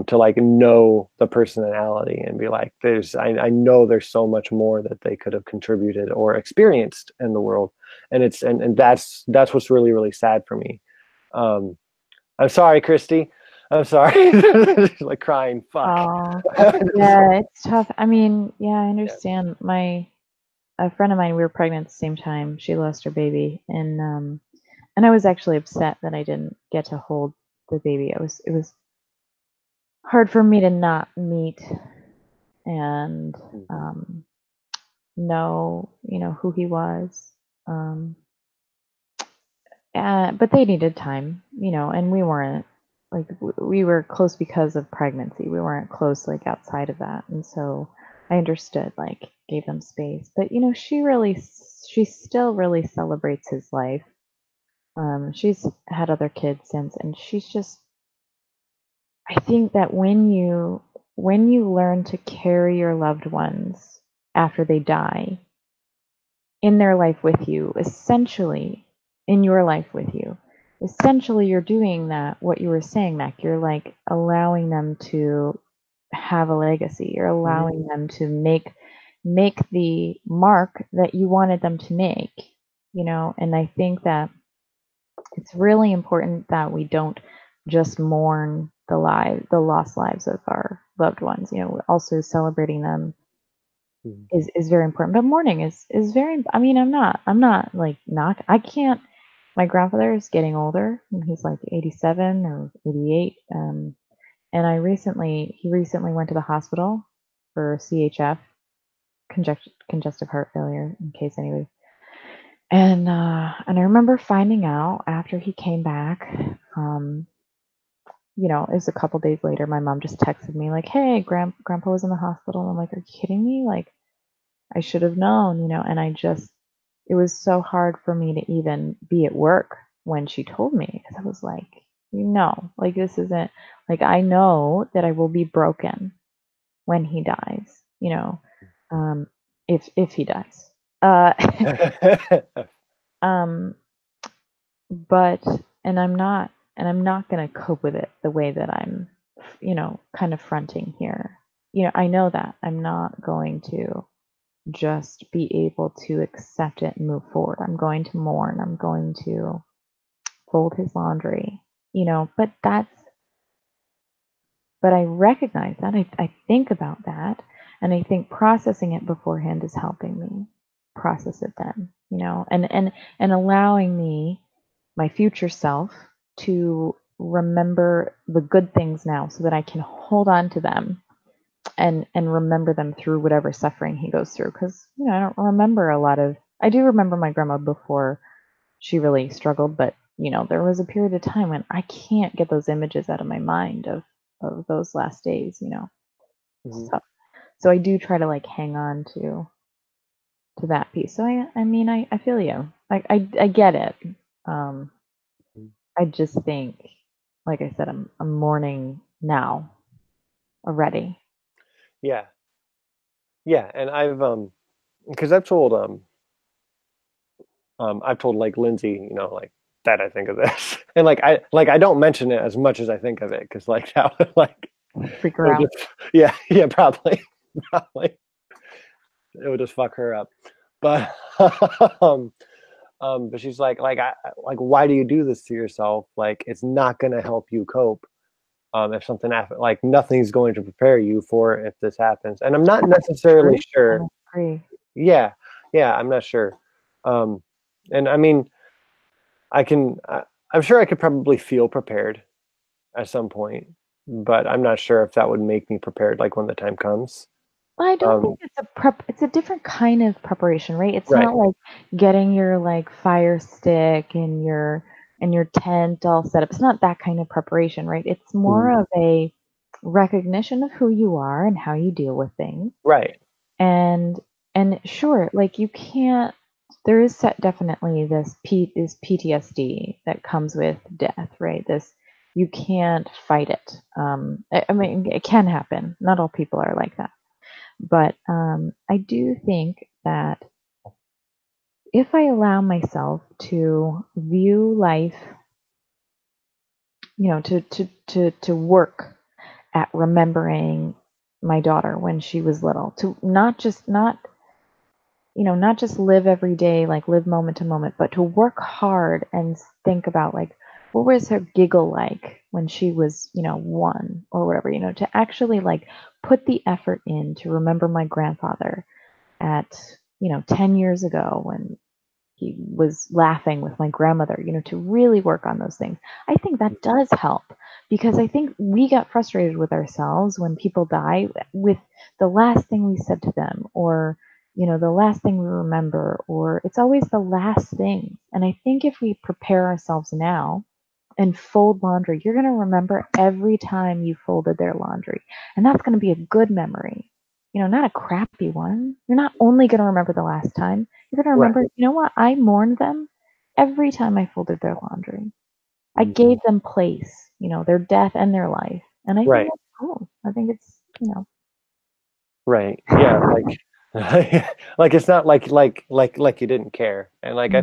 to like know the personality and be like, I know there's so much more that they could have contributed or experienced in the world, and that's what's really, really sad for me. Um, I'm sorry, Christy. I'm sorry. Like crying. Fuck. Oh, yeah, it's tough. I mean, yeah, I understand. a friend of mine, we were pregnant at the same time. She lost her baby, and I was actually upset that I didn't get to hold the baby. It was hard for me to not meet and know, who he was. But they needed time, and we weren't like we were close because of pregnancy. We weren't close like outside of that, and so I understood, like gave them space. But she still really celebrates his life. She's had other kids since, and she's just. I think that when you learn to carry your loved ones after they die in their life with you, essentially in your life with you, essentially you're doing that, what you were saying, Mac. You're like allowing them to have a legacy. You're allowing them to make the mark that you wanted them to make, and I think that it's really important that we don't just mourn the lost lives of our loved ones. Also celebrating them is very important. But mourning is very. I mean, I'm not like not. I can't. My grandfather is getting older, and he's like 87 or 88. And he recently went to the hospital for CHF, congestive heart failure, in case anybody. And I remember finding out after he came back. It was a couple days later. My mom just texted me like, "Hey, Grandpa was in the hospital." And I'm like, "Are you kidding me? Like, I should have known." And it was so hard for me to even be at work when she told me, because I was like, like this isn't like, I know that I will be broken when he dies. If he dies. But I'm not going to cope with it the way that I'm, kind of fronting here. I know that I'm not going to just be able to accept it and move forward. I'm going to mourn. I'm going to fold his laundry, but I recognize that. I think about that, and I think processing it beforehand is helping me process it then, and allowing me, my future self, to remember the good things now so that I can hold on to them and remember them through whatever suffering he goes through. Because I don't remember I do remember my grandma before she really struggled, but there was a period of time when I can't get those images out of my mind of those last days. So I do try to like hang on to that piece. So I feel you. I get it. I just think, like I said, I'm mourning now already. Yeah. Yeah, and because I've told like Lindsay, like that I think of this, and I don't mention it as much as I think of it, because like that would like Freak her out. yeah, probably probably it would just fuck her up, but but she's like why do you do this to yourself? Like it's not gonna help you cope. If something happens, like nothing's going to prepare you for if this happens. And I'm not necessarily sure. Yeah, I'm not sure. And I mean, I'm sure I could probably feel prepared at some point, but I'm not sure if that would make me prepared, like when the time comes. Well, I don't think it's a prep. It's a different kind of preparation, right? It's Right. not like getting your like fire stick and your tent all set up. It's not that kind of preparation, right? It's more of a recognition of who you are and how you deal with things. Right. And sure, like you can't. There is definitely this PTSD that comes with death, right? You can't fight it. I mean, it can happen. Not all people are like that. But I do think that if I allow myself to view life, to work at remembering my daughter when she was little, to not just live every day, like live moment to moment, but to work hard and think about like, what was her giggle like when she was, 1 or whatever, to actually like put the effort in to remember my grandfather at, 10 years ago when he was laughing with my grandmother, to really work on those things. I think that does help, because I think we get frustrated with ourselves when people die with the last thing we said to them, or, the last thing we remember, or it's always the last thing. And I think if we prepare ourselves now and fold laundry, you're going to remember every time you folded their laundry. And that's going to be a good memory, not a crappy one. You're not only going to remember the last time, you're going to remember, Right. you know what? I mourned them every time I folded their laundry. I gave them place, their death and their life. And I think Right. that's cool. I think it's, Right. Yeah. Like it's not like you didn't care. And like, I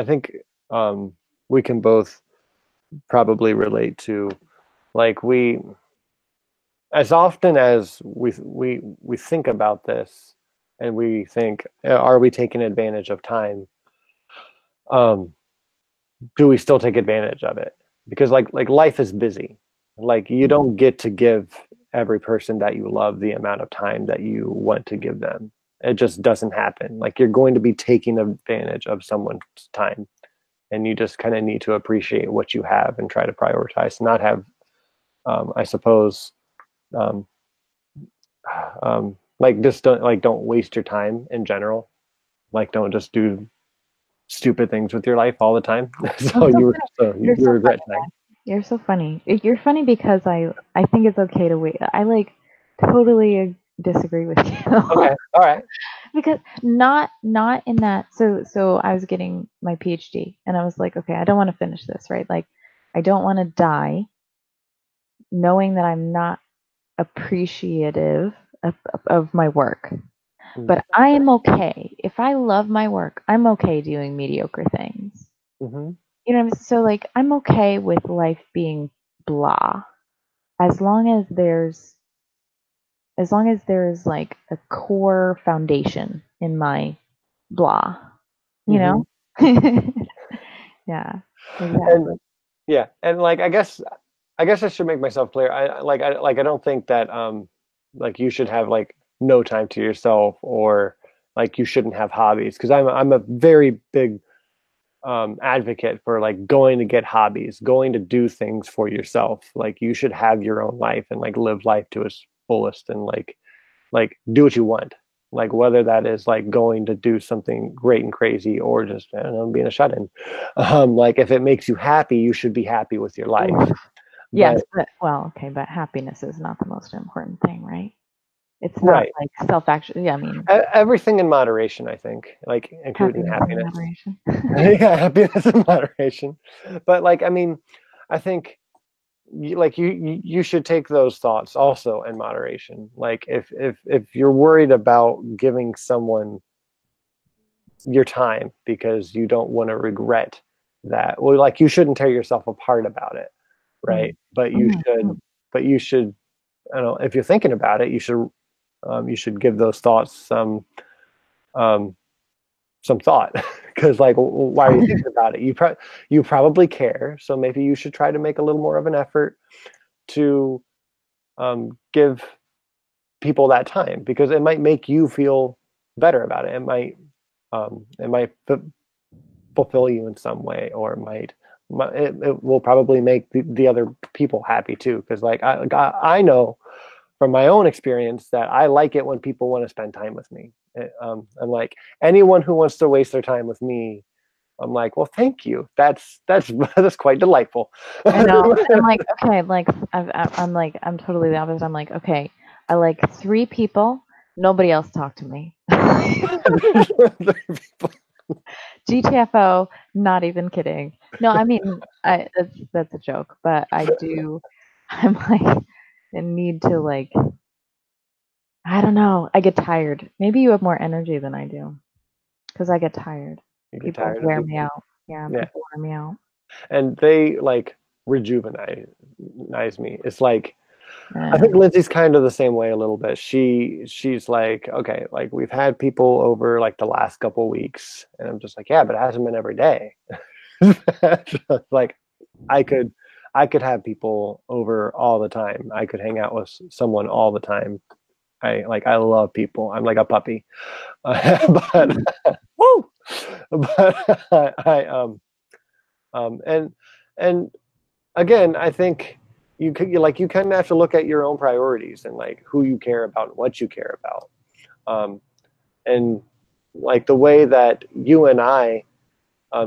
think, we can both probably relate to, like, as often as we think about this, and we think, are we taking advantage of time? Do we still take advantage of it? Because like life is busy. Like, you don't get to give every person that you love the amount of time that you want to give them. It just doesn't happen. Like, you're going to be taking advantage of someone's time, and you just kind of need to appreciate what you have and try to prioritize, not have, I suppose, um, like, just don't waste your time in general. Like, don't just do stupid things with your life all the time. Oh, You so regret funny. time. You're so funny. You're funny because I think it's okay to wait. I totally disagree with you. Okay. All right. Because not in that. So I was getting my PhD, and I was like, okay, I don't want to finish this, right? Like, I don't want to die knowing that I'm not appreciative of my work. But I am okay. If I love my work, I'm okay doing mediocre things. Mm-hmm. You know what I mean? So, like, I'm okay with life being blah, as long as there's like a core foundation in my blah, you know? Yeah, exactly. And like, I guess I should make myself clear. I don't think that like, you should have like no time to yourself, or like you shouldn't have hobbies, because I'm a very big advocate for like going to get hobbies, going to do things for yourself. Like, you should have your own life and like live life to its fullest, and like do what you want. Like, whether that is like going to do something great and crazy, or just, I don't know, being a shut-in. Like, if it makes you happy, you should be happy with your life. Yes, but but happiness is not the most important thing, right? It's not Right. like self-action. Yeah, I mean, Everything in moderation, I think, like, including happiness. Moderation. Yeah, happiness in moderation. But like, I mean, I think you should take those thoughts also in moderation. Like, if you're worried about giving someone your time because you don't want to regret that, well, like, you shouldn't tear yourself apart about it, right? But you should, I don't know, if you're thinking about it, you should give those thoughts um, some thought. Because, like, why are you thinking about it? You probably care, so maybe you should try to make a little more of an effort to give people that time, because it might make you feel better about it. It might fulfill you in some way, or it will probably make the other people happy too. Because, like, I know from my own experience that I like it when people want to spend time with me. I'm like, anyone who wants to waste their time with me, I'm like, well, thank you. That's that's quite delightful. I know. I'm like, okay, like I'm totally the opposite. I'm like, okay, I like 3 people. Nobody else talk to me. GTFO, not even kidding. No, I mean, that's a joke, but I do. I'm like, I need to, like, I don't know. I get tired. Maybe you have more energy than I do, because I get tired. You get People tired of wear people. me out. Yeah, Yeah. people wear me out. And they like rejuvenate me. It's like, I think Lindsay's kind of the same way a little bit. She's like, okay, like, we've had people over like the last couple weeks, and I'm just like, yeah, but it hasn't been every day. Like, I could have people over all the time. I could hang out with someone all the time. I love people. I'm like a puppy, but woo. But and again, I think you kind of have to look at your own priorities and like who you care about and what you care about, and like the way that you and I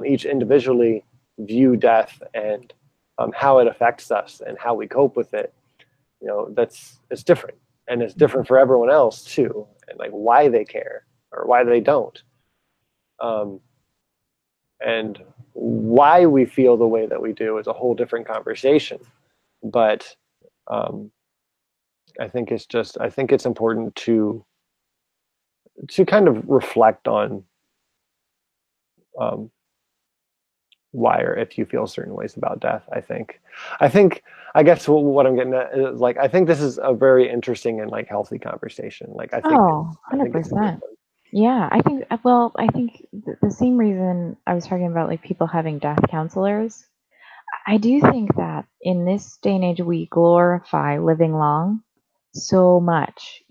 each individually view death and how it affects us and how we cope with it. It's different, and it's different for everyone else too, and like why they care or why they don't, um, and why we feel the way that we do is a whole different conversation. But um, I think it's important to kind of reflect on um, why or if you feel certain ways about death. I think I guess what I'm getting at is like I think this is a very interesting and like healthy conversation. Like I think Oh, I think it's a good 100%. one. Yeah, I think the same reason I was talking about like people having death counselors. I do think that in this day and age, we glorify living long so much,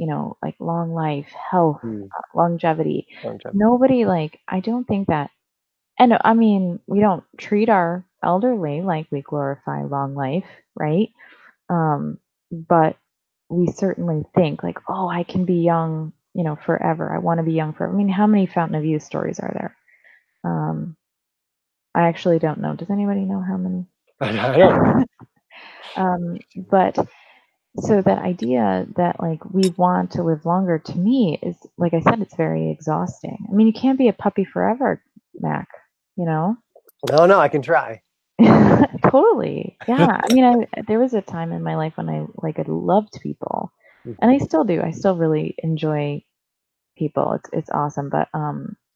like long life, health, Hmm. longevity. Longevity. Nobody, like, I don't think that, and I mean, we don't treat our elderly like we glorify long life, right? But we certainly think like, oh, I can be young, forever. I want to be young forever. I mean, how many Fountain of Youth stories are there? I actually don't know. Does anybody know how many? I don't. But so that idea that like we want to live longer to me is, like I said, it's very exhausting. I mean, you can't be a puppy forever, Mac, you know? No, I can try. Totally. Yeah. I mean, there was a time in my life when I loved people, and I still do. I still really enjoy people. It's awesome, but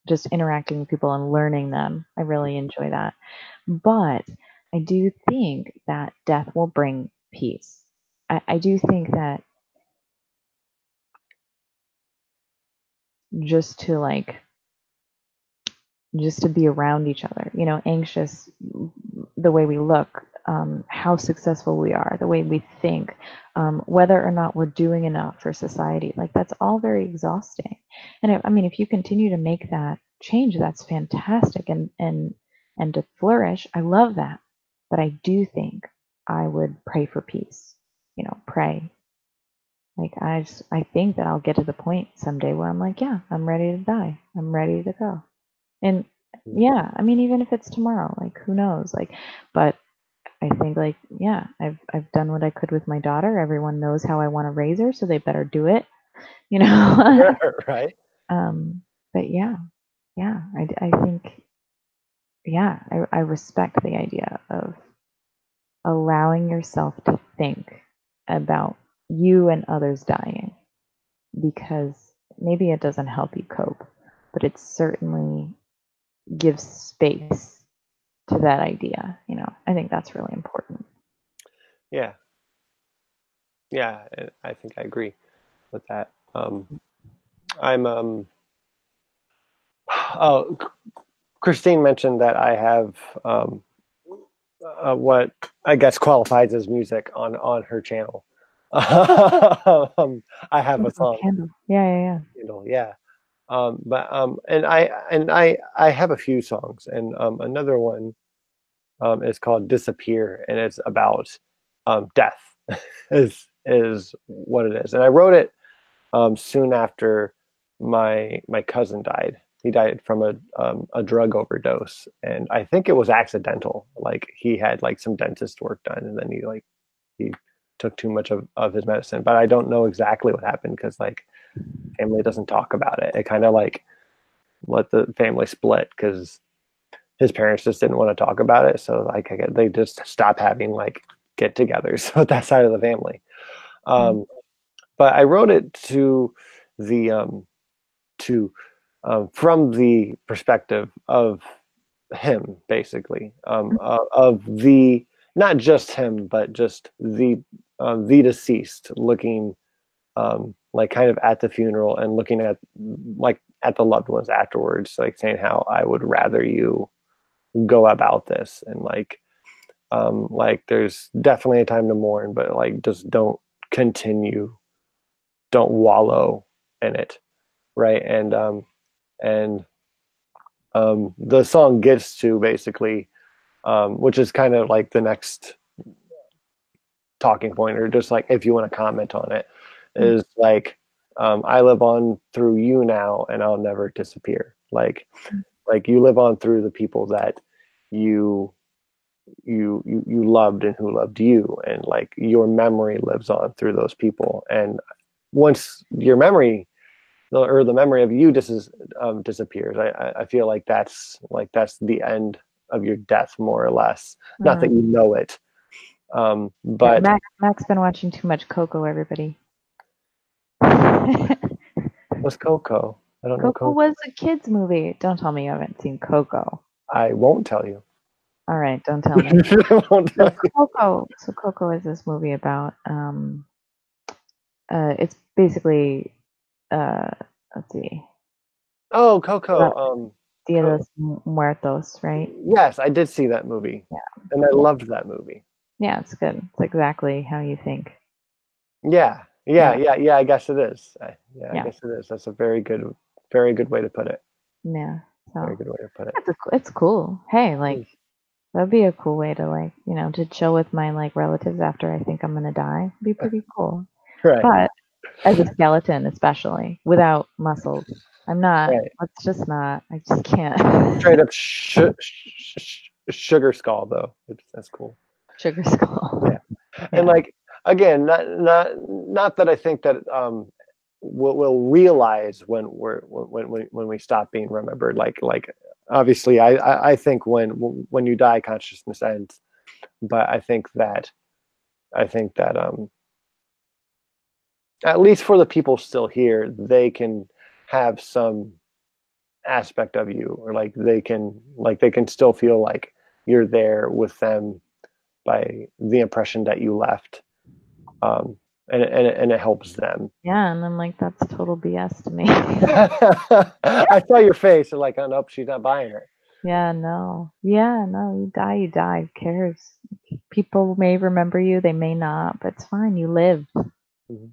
just interacting with people and learning them, I really enjoy that. But I do think that death will bring peace. I do think that just to just to be around each other, anxious, the way we look, how successful we are, the way we think, whether or not we're doing enough for society, like that's all very exhausting. And I mean, if you continue to make that change, that's fantastic, and to flourish, I love that. But I do think I would pray for peace. Pray. Like I think that I'll get to the point someday where I'm like, yeah, I'm ready to die. I'm ready to go. And yeah, I mean, even if it's tomorrow, like who knows? Like, but I think like, yeah, I've done what I could with my daughter. Everyone knows how I want to raise her, so they better do it, you know. Right. But yeah, I think, yeah, I respect the idea of allowing yourself to think about you and others dying, because maybe it doesn't help you cope, but it certainly gives space to that idea. I think that's really important. Yeah. I think I agree with that. I'm oh, Christine mentioned that I have what I guess qualifies as music on her channel. I have a song, Candle. Yeah. yeah. And I have a few songs, and another one is called "Disappear," and it's about death. Is what it is, and I wrote it soon after my cousin died. He died from a drug overdose, and I think it was accidental. Like he had like some dentist work done, and then he took too much of his medicine. But I don't know exactly what happened because like family doesn't talk about it. It kind of like let the family split because his parents just didn't want to talk about it. So like they just stopped having like get-togethers with that side of the family. Um, but I wrote it the to from the perspective of him, basically, of the not just him, but just the deceased, looking like kind of at the funeral and looking at like at the loved ones afterwards, like saying how I would rather you go about this, and like there's definitely a time to mourn, but like just don't continue don't wallow in it, right? And the song gets to basically, which is kind of like the next talking point, or just like if you want to comment on it, is like, I live on through you now, and I'll never disappear. Like you live on through the people that you you loved and who loved you, and like your memory lives on through those people. And once your memory, or the memory of you disappears, I feel like that's the end of your death, more or less. Not that you know it, but Mac's been watching too much Coco, everybody. what's Coco? I don't know. Coco was a kids movie. Don't tell me you haven't seen Coco. I won't tell you. All right, don't tell me. So Coco is this movie about it's basically let's see. Oh, Coco. Dia de los Muertos, right? Yes, I did see that movie. Yeah. And I loved that movie. Yeah, it's good. It's exactly how you think. Yeah. I guess it is. I guess it is. That's a very good way to put it. Yeah. So very good way to put it. It's cool. Hey, like that'd be a cool way to, like, you know, to chill with my like relatives after I think I'm gonna die. It'd be pretty cool. Right. But as a skeleton, especially without muscles, I'm not. Right. It's just not. I just can't. Straight up sugar skull, though. That's cool. Sugar skull. Yeah. And like, again, not that I think that we'll realize when we stop being remembered. Like obviously, I think when you die, consciousness ends. But I think that at least for the people still here, they can have some aspect of you, or like they can still feel like you're there with them by the impression that you left, and it helps them. Yeah, and I'm like, that's total BS to me. I saw your face, and like, oh nope, she's not buying it. Yeah, no. You die. Who cares? People may remember you, they may not, but it's fine. You lived. Mm-hmm.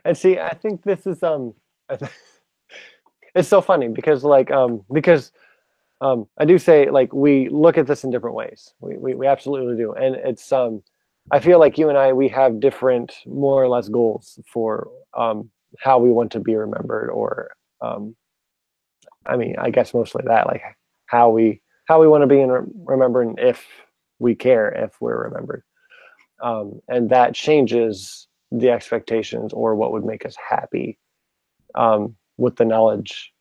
And see, I think this is it's so funny because I do say, like, we look at this in different ways. We absolutely do. And it's I feel like you and I, we have different, more or less, goals for how we want to be remembered, or I mean, I guess mostly that, like how we want to be remembered, and if we care if we're remembered. And that changes the expectations, or what would make us happy, with the knowledge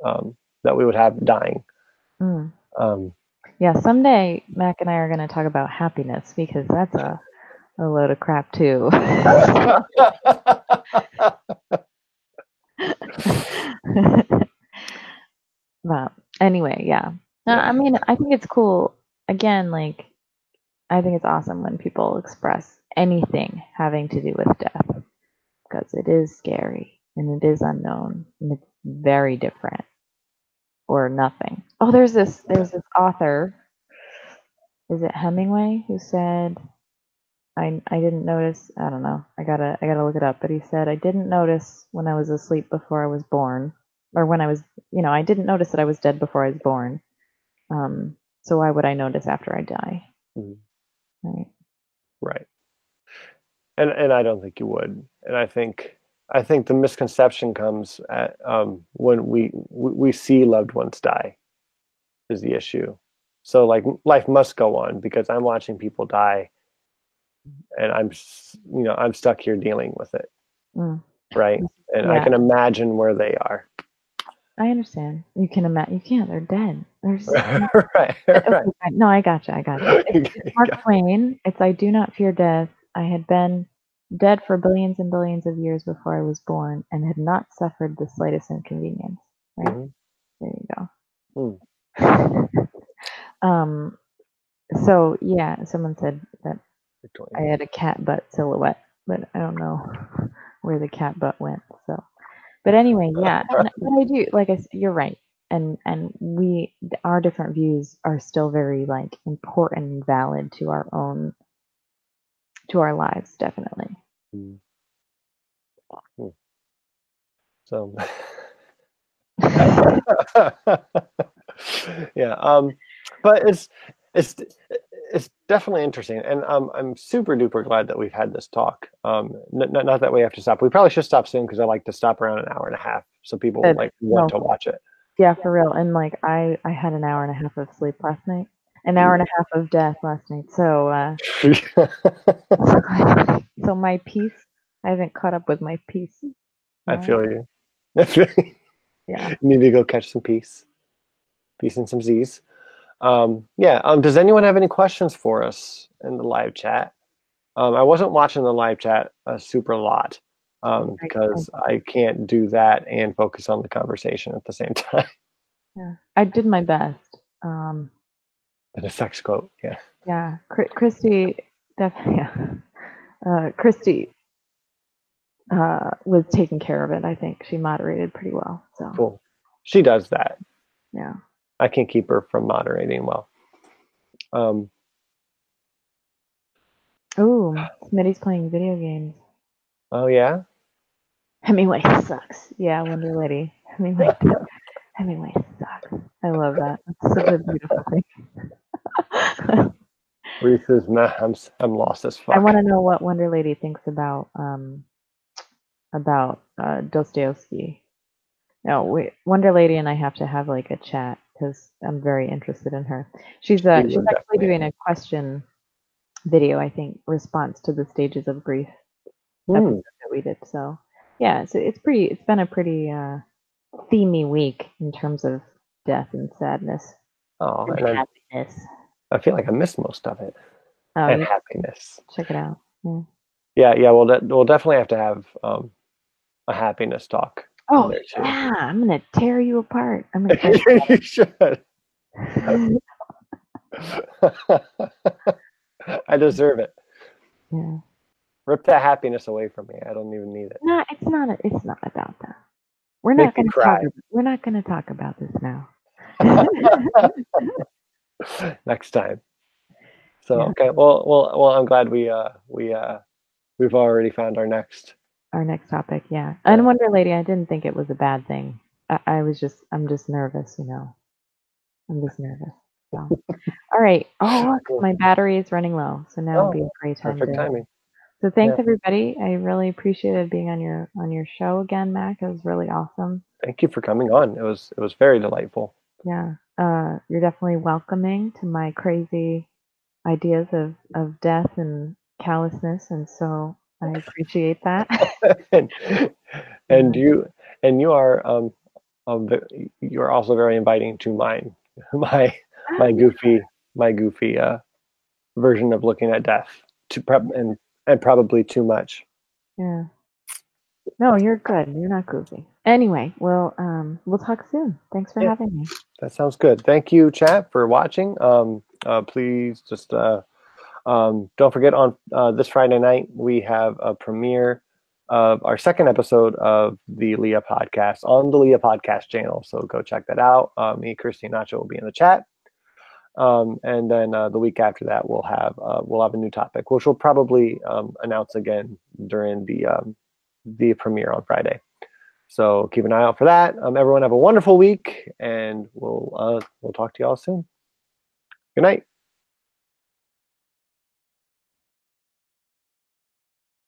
that we would have dying. Yeah, someday Mac and I are going to talk about happiness, because that's a load of crap too. But anyway, yeah. No, I mean, I think it's cool. Again, like, I think it's awesome when people express anything having to do with death, because it is scary and it is unknown and it's very different, or nothing. Oh, there's this author, is it Hemingway, who said, I didn't notice, I don't know, I gotta look it up, but he said, I didn't notice when I was asleep before I was born, or when I was, I didn't notice that I was dead before I was born. So why would I notice after I die? Mm-hmm. Right. And I don't think you would. And I think the misconception comes at when we see loved ones die, is the issue. So like, life must go on because I'm watching people die, and I'm stuck here dealing with it. Right. And I can imagine where they are. I understand. You can imagine. You can't. They're dead. There's right. No, I gotcha. It's Mark Twain. It's, I do not fear death. I had been dead for billions and billions of years before I was born, and had not suffered the slightest inconvenience. Right. Mm-hmm. There you go. So yeah, someone said that I had a cat butt silhouette, but I don't know where the cat butt went. So. But anyway, yeah, but I do, like I said, you're right, and our different views are still very, like, important and valid to our lives, definitely. So yeah, but it's definitely interesting, and I'm super duper glad that we've had this talk. Not that we have to stop. We probably should stop soon because I like to stop around an hour and a half so people But, like want no, to watch it. yeah, for real. And like I had an hour and a half of sleep last night, an hour and a half of death last night. So so my peace, I haven't caught up with my peace. I No? feel you. I feel you. Yeah. You need to go catch some peace and some Z's. Yeah. Does anyone have any questions for us in the live chat? I wasn't watching the live chat a super lot because I can't do that and focus on the conversation at the same time. Yeah, I did my best. An effects quote, yeah. Yeah, Christy, definitely. Yeah. Christy was taking care of it. I think she moderated pretty well. So Cool. She does that. yeah. I can keep her from moderating well. Oh, Smitty's playing video games. Oh yeah. Hemingway sucks. Yeah, Wonder Lady. Hemingway sucks. I love that. It's such a beautiful thing. Reese's, nah, I'm lost as fuck. I want to know what Wonder Lady thinks about Dostoevsky. No, wait, Wonder Lady and I have to have like a chat because I'm very interested in her. She's actually doing a question video, I think, response to the stages of grief episode that we did. So yeah, so it's been a pretty themey week in terms of death and sadness. Oh, and happiness. I feel like I missed most of it. And happiness. Check it out. Yeah. We'll definitely have to have a happiness talk. Oh yeah, I'm gonna tear you apart. I'm gonna you should. I deserve it. Yeah. Rip that happiness away from me. I don't even need it. No, it's not about that. We're not gonna talk about this now. Next time. So yeah. Okay. Well. I'm glad we've already found our next topic. Yeah. And Wonder Lady, I didn't think it was a bad thing. I'm just nervous. I'm just nervous. So. All right. Oh, look, my battery is running low, so now would be a great time. Perfect timing. So thanks everybody. I really appreciated being on your show again, Mac. It was really awesome. Thank you for coming on. It was very delightful. Yeah. You're definitely welcoming to my crazy ideas of death and callousness, and so I appreciate that. and you are you're also very inviting to mine. my goofy version of looking at death and probably too much. Yeah. No, you're good. You're not goofy. Anyway, we'll talk soon. Thanks for having me. That sounds good. Thank you, chat, for watching. Please just don't forget on this Friday night we have a premiere of our second episode of the Leah podcast on the Leah podcast channel. So go check that out. Me, Christy, and Nacho will be in the chat. And then the week after that we'll have a new topic, which we'll probably announce again during the premiere on Friday. So keep an eye out for that. Everyone have a wonderful week, and we'll talk to you all soon. Good night.